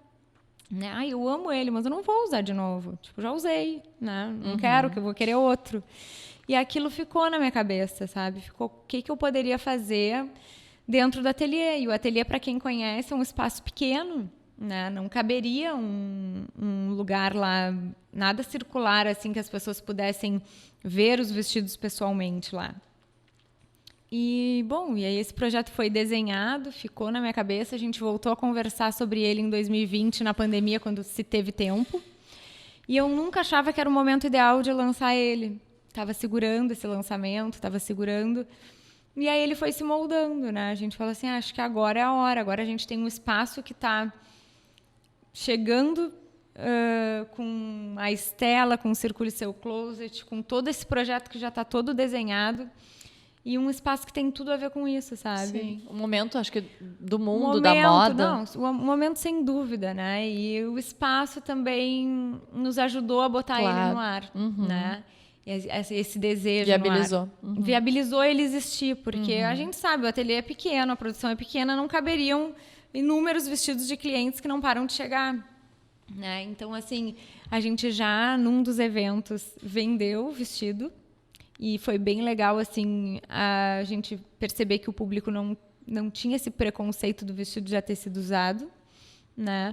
Né? Ai, eu amo ele, mas eu não vou usar de novo. Tipo, já usei, né? Não quero, que eu vou querer outro. E aquilo ficou na minha cabeça, sabe? Ficou o que eu poderia fazer dentro do ateliê. E o ateliê, para quem conhece, é um espaço pequeno, né? Não caberia um lugar lá, nada circular, assim, que as pessoas pudessem ver os vestidos pessoalmente lá. E, bom, e aí esse projeto foi desenhado, ficou na minha cabeça, a gente voltou a conversar sobre ele em 2020, na pandemia, quando se teve tempo. E eu nunca achava que era o momento ideal de lançar ele. Estava segurando esse lançamento, estava segurando. E aí ele foi se moldando, né? A gente falou assim, acho que agora é a hora, agora a gente tem um espaço que está chegando com a Estela, com o Circule Seu Closet, com todo esse projeto que já está todo desenhado. e um espaço que tem tudo a ver com isso, sabe? Sim, o momento, acho que, do mundo, da moda. Não, o momento sem dúvida, né? E o espaço também nos ajudou a botar ele no ar, né? Esse desejo viabilizou. no ar. Viabilizou ele existir, porque a gente sabe, o ateliê é pequeno, a produção é pequena, não caberiam inúmeros vestidos de clientes que não param de chegar, né? Então, assim, a gente já, num dos eventos, vendeu o vestido. E foi bem legal, assim, a gente perceber que o público não tinha esse preconceito do vestido já ter sido usado, né?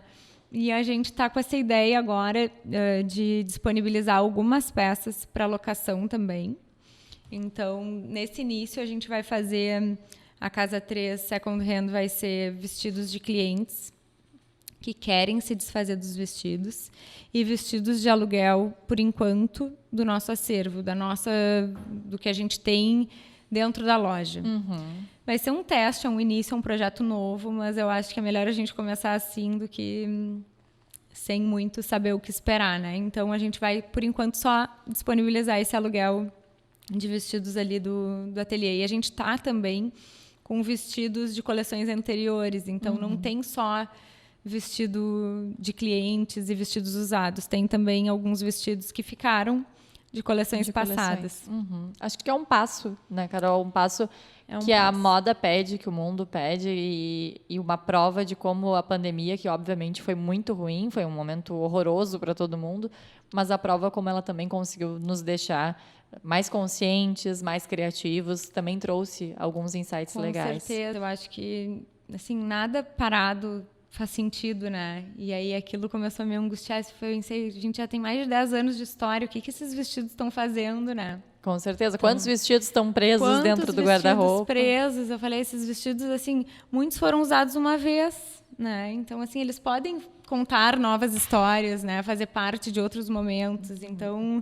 E a gente está com essa ideia agora de disponibilizar algumas peças para locação também. Então, nesse início, a gente vai fazer a Casa 3 Second Hand, vai ser vestidos de clientes que querem se desfazer dos vestidos e vestidos de aluguel, por enquanto, do nosso acervo, do que a gente tem dentro da loja. Vai ser um teste, é um início, é um projeto novo, mas eu acho que é melhor a gente começar assim do que sem muito saber o que esperar, né? Então, a gente vai, por enquanto, só disponibilizar esse aluguel de vestidos ali do ateliê. E a gente está também com vestidos de coleções anteriores, então não tem só vestido de clientes e vestidos usados. Tem também alguns vestidos que ficaram de coleções passadas. Acho que é um passo, né, Carol? Um passo que a moda pede, que o mundo pede, e uma prova de como a pandemia, que obviamente foi muito ruim, foi um momento horroroso para todo mundo, mas a prova como ela também conseguiu nos deixar mais conscientes, mais criativos, também trouxe alguns insights legais. Com certeza. Eu acho que, assim, nada parado faz sentido, né? E aí aquilo começou a me angustiar. Eu pensei, a gente já tem mais de 10 anos de história, o que esses vestidos estão fazendo, né? Com certeza. Quantos vestidos estão presos dentro do guarda-roupa? Presos? Eu falei, esses vestidos, assim, muitos foram usados uma vez, né? Então, assim, eles podem contar novas histórias, né? Fazer parte de outros momentos. Então,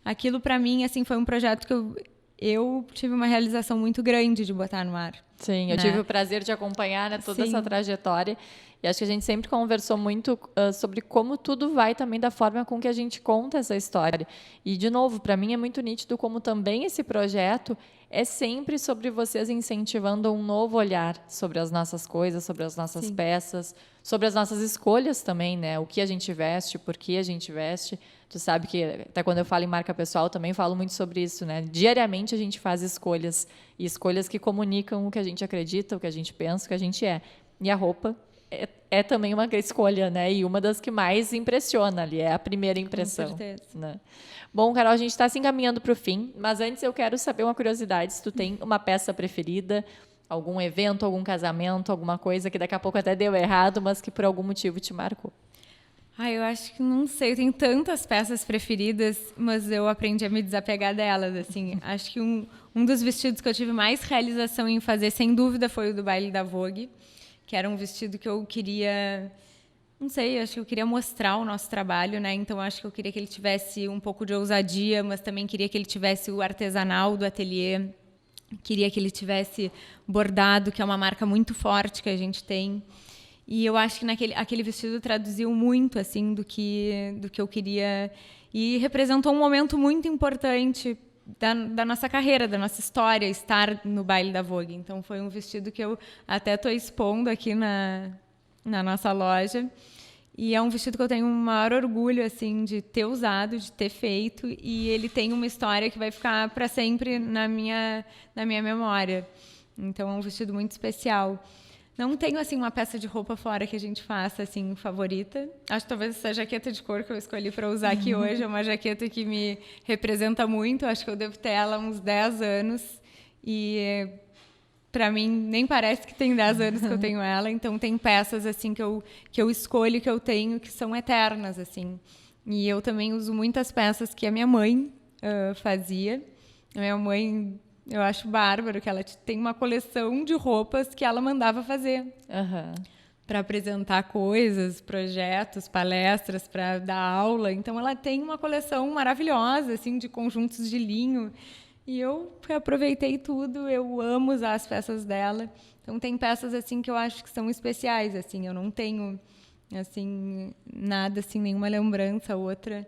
aquilo para mim, assim, foi um projeto que eu tive uma realização muito grande de botar no ar. Sim, eu tive o prazer de acompanhar, né, toda essa trajetória. E acho que a gente sempre conversou muito sobre como tudo vai também da forma com que a gente conta essa história. E, de novo, para mim é muito nítido como também esse projeto é sempre sobre vocês incentivando um novo olhar sobre as nossas coisas, sobre as nossas peças, sobre as nossas escolhas também, né? O que a gente veste, por que a gente veste. Tu sabe que até quando eu falo em marca pessoal também falo muito sobre isso, né? Diariamente a gente faz escolhas, e escolhas que comunicam o que a gente acredita, o que a gente pensa, o que a gente é. E a roupa é também uma escolha, né? E uma das que mais impressiona ali, é a primeira impressão. Com certeza. Né? Bom, Carol, a gente está se encaminhando para o fim, mas antes eu quero saber uma curiosidade, se tu tem uma peça preferida, algum evento, algum casamento, alguma coisa que daqui a pouco até deu errado, mas que por algum motivo te marcou. Eu acho que não sei, eu tenho tantas peças preferidas, mas eu aprendi a me desapegar delas, assim. Acho que um dos vestidos que eu tive mais realização em fazer, sem dúvida, foi o do baile da Vogue, que era um vestido que eu queria, não sei, acho que eu queria mostrar o nosso trabalho, né? Então, acho que eu queria que ele tivesse um pouco de ousadia, mas também queria que ele tivesse o artesanal do ateliê, queria que ele tivesse bordado, que é uma marca muito forte que a gente tem. E eu acho que aquele vestido traduziu muito, assim, do que eu queria, e representou um momento muito importante da nossa carreira, da nossa história, estar no baile da Vogue. Então, foi um vestido que eu até estou expondo aqui na nossa loja. E é um vestido que eu tenho o maior orgulho, assim, de ter usado, de ter feito. E ele tem uma história que vai ficar para sempre na minha memória. Então, é um vestido muito especial. Não tenho, assim, uma peça de roupa fora que a gente faça, assim, favorita. Acho que talvez essa jaqueta de couro que eu escolhi para usar aqui hoje é uma jaqueta que me representa muito. Acho que eu devo ter ela há uns 10 anos. E, para mim, nem parece que tem 10 anos que eu tenho ela. Então, tem peças, assim, que eu escolho, que eu tenho, que são eternas, assim. E eu também uso muitas peças que a minha mãe fazia. A minha mãe... Eu acho bárbaro que ela tem uma coleção de roupas que ela mandava fazer para apresentar coisas, projetos, palestras, para dar aula. Então, ela tem uma coleção maravilhosa, assim, de conjuntos de linho. E eu aproveitei tudo. Eu amo usar as peças dela. Então, tem peças assim que eu acho que são especiais. Assim, eu não tenho assim nada, assim, nenhuma lembrança outra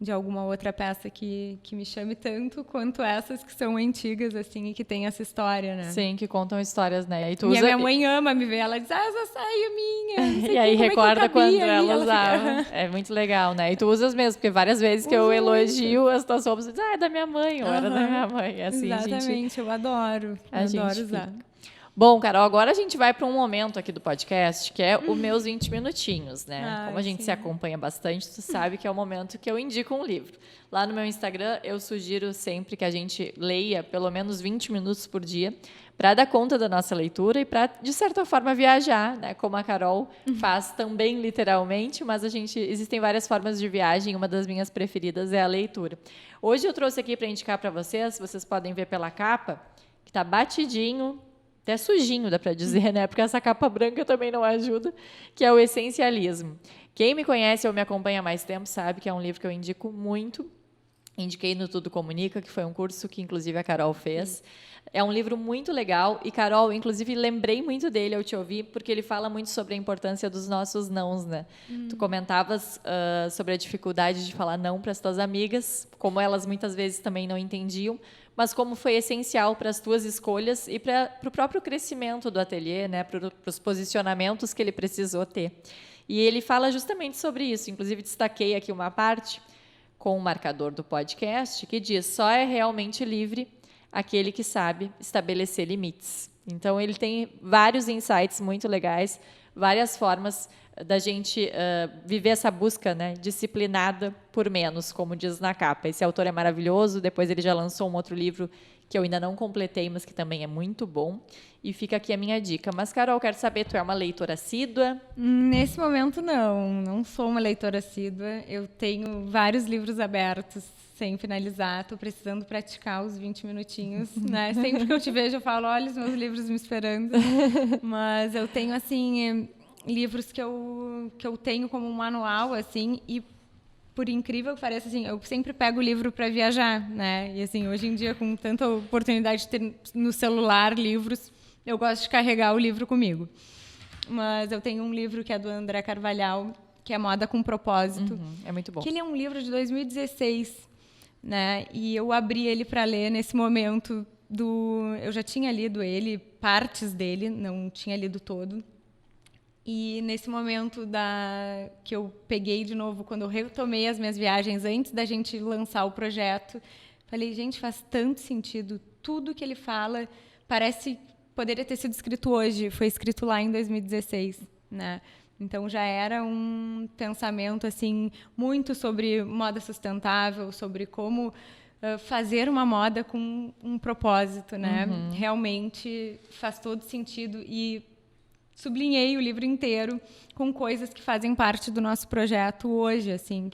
de alguma outra peça que me chame tanto quanto essas que são antigas, assim, e que tem essa história, né? Sim, que contam histórias, né? E a minha mãe ama me ver, ela diz, essa saia minha, não sei e aí recorda quando ela usava. Fica... É muito legal, né? E tu usas mesmo, porque várias vezes que eu elogio as tuas roupas, eu digo, é da minha mãe, ou era da minha mãe. Assim, exatamente, eu adoro usar. Bom, Carol, agora a gente vai para um momento aqui do podcast, que é os meus 20 minutinhos, né? Como a gente se acompanha bastante, tu sabe que é o momento que eu indico um livro. Lá no meu Instagram, eu sugiro sempre que a gente leia pelo menos 20 minutos por dia, para dar conta da nossa leitura e para, de certa forma, viajar, né? Como a Carol faz também literalmente, mas existem várias formas de viagem, uma das minhas preferidas é a leitura. Hoje eu trouxe aqui para indicar para vocês podem ver pela capa, que está batidinho, até sujinho, dá para dizer, né? Porque essa capa branca também não ajuda, que é o Essencialismo. Quem me conhece ou me acompanha há mais tempo sabe que é um livro que eu indico muito. Indiquei no Tudo Comunica, que foi um curso que, inclusive, a Carol fez. É um livro muito legal. E, Carol, inclusive, lembrei muito dele ao te ouvir, porque ele fala muito sobre a importância dos nossos nãos, né? Tu comentavas sobre a dificuldade de falar não para as tuas amigas, como elas muitas vezes também não entendiam, mas como foi essencial para as tuas escolhas e para o próprio crescimento do ateliê, né? Para os posicionamentos que ele precisou ter. E ele fala justamente sobre isso. Inclusive, destaquei aqui uma parte com o marcador do podcast, que diz: só é realmente livre aquele que sabe estabelecer limites. Então, ele tem vários insights muito legais, várias formas da gente viver essa busca, né, disciplinada por menos, como diz na capa. Esse autor é maravilhoso, depois ele já lançou um outro livro que eu ainda não completei, mas que também é muito bom. E fica aqui a minha dica. Mas, Carol, quero saber, tu é uma leitora assídua? Nesse momento, não sou uma leitora assídua. Eu tenho vários livros abertos sem finalizar. Estou precisando praticar os 20 minutinhos, né? Sempre que eu te vejo, eu falo, olha os meus livros me esperando. Mas eu tenho, assim, livros que eu tenho como um manual, assim, e por incrível que pareça, assim, eu sempre pego o livro para viajar, né? E assim, hoje em dia, com tanta oportunidade de ter no celular livros, eu gosto de carregar o livro comigo. Mas eu tenho um livro que é do André Carvalhal, que é Moda com Propósito. É muito bom. Que ele é um livro de 2016, né? E eu abri ele para ler nesse momento eu já tinha lido ele, partes dele, não tinha lido todo. E nesse momento que eu peguei de novo, quando eu retomei as minhas viagens, antes da gente lançar o projeto, falei, gente, faz tanto sentido. Tudo que ele fala poderia ter sido escrito hoje, foi escrito lá em 2016, né? Então já era um pensamento assim muito sobre moda sustentável, sobre como fazer uma moda com um propósito, né? Realmente faz todo sentido e sublinhei o livro inteiro com coisas que fazem parte do nosso projeto hoje, assim,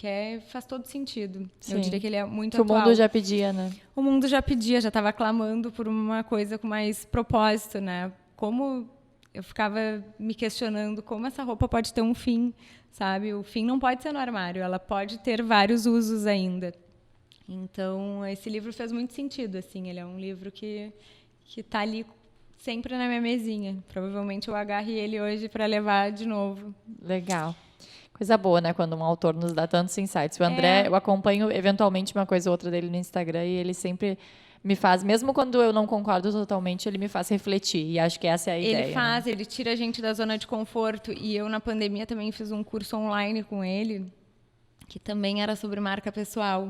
faz todo sentido. Sim. Eu diria que ele é muito atual. O mundo já pedia, né? O mundo já pedia, já estava clamando por uma coisa com mais propósito, né? Como eu ficava me questionando como essa roupa pode ter um fim, sabe? O fim não pode ser no armário, ela pode ter vários usos ainda. Então, esse livro fez muito sentido, assim, ele é um livro que está ali sempre na minha mesinha. Provavelmente eu agarre ele hoje para levar de novo. Legal. Coisa boa, né? Quando um autor nos dá tantos insights. O André, eu acompanho eventualmente uma coisa ou outra dele no Instagram e ele sempre me faz, mesmo quando eu não concordo totalmente, ele me faz refletir. E acho que essa é a ideia. Ele faz, né? Ele tira a gente da zona de conforto. E eu, na pandemia, também fiz um curso online com ele, que também era sobre marca pessoal.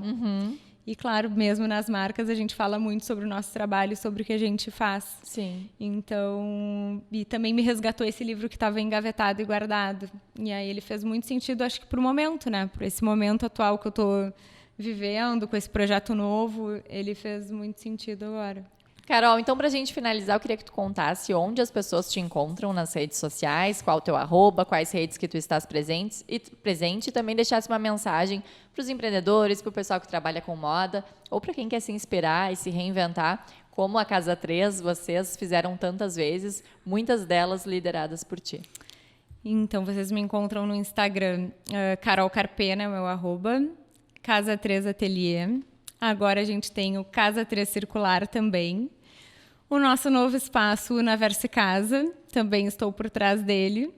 E, claro, mesmo nas marcas, a gente fala muito sobre o nosso trabalho, sobre o que a gente faz. Sim. Então, e também me resgatou esse livro que estava engavetado e guardado. E aí ele fez muito sentido, acho que, para o momento, né? Para esse momento atual que eu estou vivendo, com esse projeto novo, ele fez muito sentido agora. Carol, então, para a gente finalizar, eu queria que tu contasse onde as pessoas te encontram nas redes sociais, qual o teu @, quais redes que tu estás presente, e também deixasse uma mensagem para os empreendedores, para o pessoal que trabalha com moda, ou para quem quer se inspirar e se reinventar, como a Casa 3, vocês fizeram tantas vezes, muitas delas lideradas por ti. Então, vocês me encontram no Instagram, Carol Carpena, é o meu @, Casa 3 Ateliê. Agora a gente tem o Casa 3 Circular também. O nosso novo espaço, Unaverse Casa, também estou por trás dele.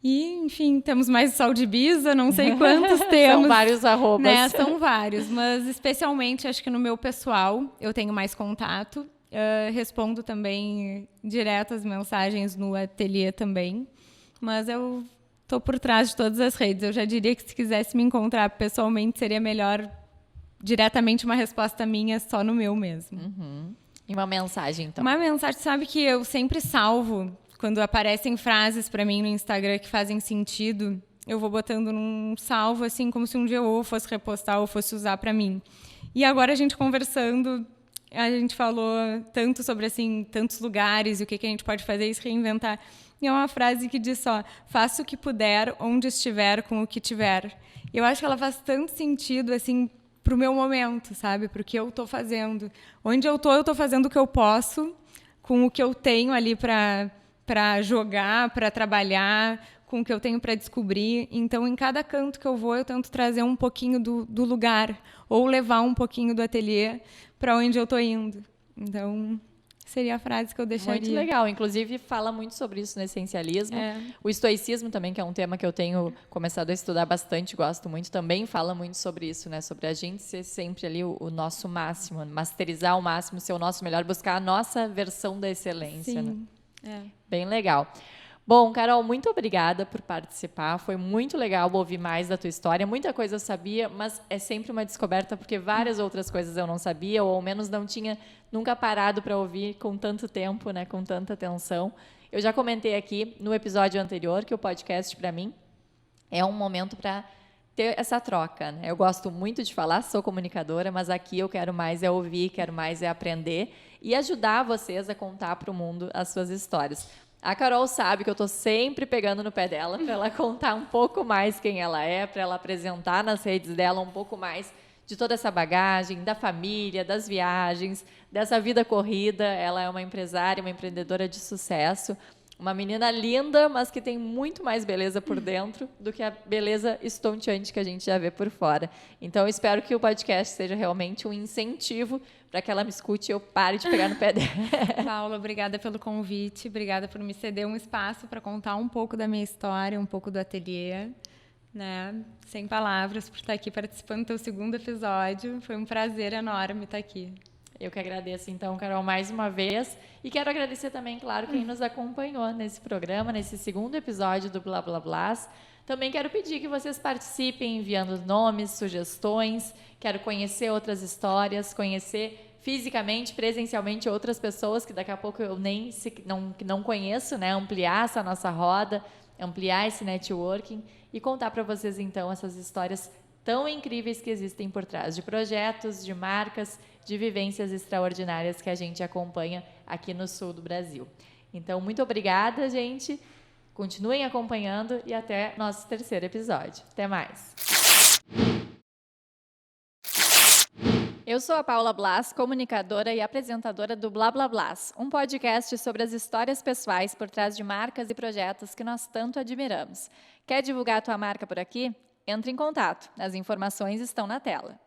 E, enfim, temos mais Sol de Ibiza, não sei quantos temos. São vários arrobas. Né? São vários, mas especialmente acho que no meu pessoal eu tenho mais contato. Respondo também direto as mensagens no ateliê também. Mas eu estou por trás de todas as redes. Eu já diria que se quisesse me encontrar pessoalmente, seria melhor diretamente uma resposta minha só no meu mesmo. E uma mensagem, então? Uma mensagem, sabe que eu sempre salvo. Quando aparecem frases para mim no Instagram que fazem sentido, eu vou botando num salvo, assim, como se um dia eu fosse repostar ou fosse usar para mim. E agora a gente conversando, a gente falou tanto sobre, assim, tantos lugares e o que a gente pode fazer e se reinventar. E é uma frase que diz só, faça o que puder, onde estiver, com o que tiver. Eu acho que ela faz tanto sentido, assim, pro meu momento, sabe? Pro que eu tô fazendo. Onde eu tô fazendo o que eu posso, com o que eu tenho ali para jogar, para trabalhar, com o que eu tenho para descobrir. Então, em cada canto que eu vou, eu tento trazer um pouquinho do lugar ou levar um pouquinho do ateliê para onde eu estou indo. Então, seria a frase que eu deixaria. Muito legal. Inclusive, fala muito sobre isso no essencialismo. O estoicismo também, que é um tema que eu tenho começado a estudar bastante, gosto muito, também fala muito sobre isso, né? Sobre a gente ser sempre ali o nosso máximo, masterizar o máximo, ser o nosso melhor, buscar a nossa versão da excelência. Sim. Né? Bem legal. Bom, Carol, muito obrigada por participar. Foi muito legal ouvir mais da tua história. Muita coisa eu sabia, mas é sempre uma descoberta, porque várias outras coisas eu não sabia, ou ao menos não tinha nunca parado para ouvir com tanto tempo, né, com tanta atenção. Eu já comentei aqui no episódio anterior que o podcast, para mim, é um momento para ter essa troca. Né? Eu gosto muito de falar, sou comunicadora, mas aqui eu quero mais é ouvir, quero mais é aprender e ajudar vocês a contar para o mundo as suas histórias. A Carol sabe que eu estou sempre pegando no pé dela para ela contar um pouco mais quem ela é, para ela apresentar nas redes dela um pouco mais de toda essa bagagem, da família, das viagens, dessa vida corrida. Ela é uma empresária, uma empreendedora de sucesso, uma menina linda, mas que tem muito mais beleza por dentro do que a beleza estonteante que a gente já vê por fora. Então, eu espero que o podcast seja realmente um incentivo para que ela me escute e eu pare de pegar no pé dela. Paula, obrigada pelo convite, obrigada por me ceder um espaço para contar um pouco da minha história, um pouco do ateliê. Né? Sem palavras por estar aqui participando do teu segundo episódio. Foi um prazer enorme estar aqui. Eu que agradeço, então, Carol, mais uma vez. E quero agradecer também, claro, quem nos acompanhou nesse programa, nesse segundo episódio do Blá Blá Blás. Também quero pedir que vocês participem enviando nomes, sugestões. Quero conhecer outras histórias, conhecer fisicamente, presencialmente outras pessoas que daqui a pouco eu não conheço, né? Ampliar essa nossa roda, ampliar esse networking e contar para vocês, então, essas histórias tão incríveis que existem por trás de projetos, de marcas, de vivências extraordinárias que a gente acompanha aqui no sul do Brasil. Então, muito obrigada, gente. Continuem acompanhando e até nosso terceiro episódio. Até mais. Eu sou a Paula Blás, comunicadora e apresentadora do Blá Blá Blás, um podcast sobre as histórias pessoais por trás de marcas e projetos que nós tanto admiramos. Quer divulgar a tua marca por aqui? Entre em contato. As informações estão na tela.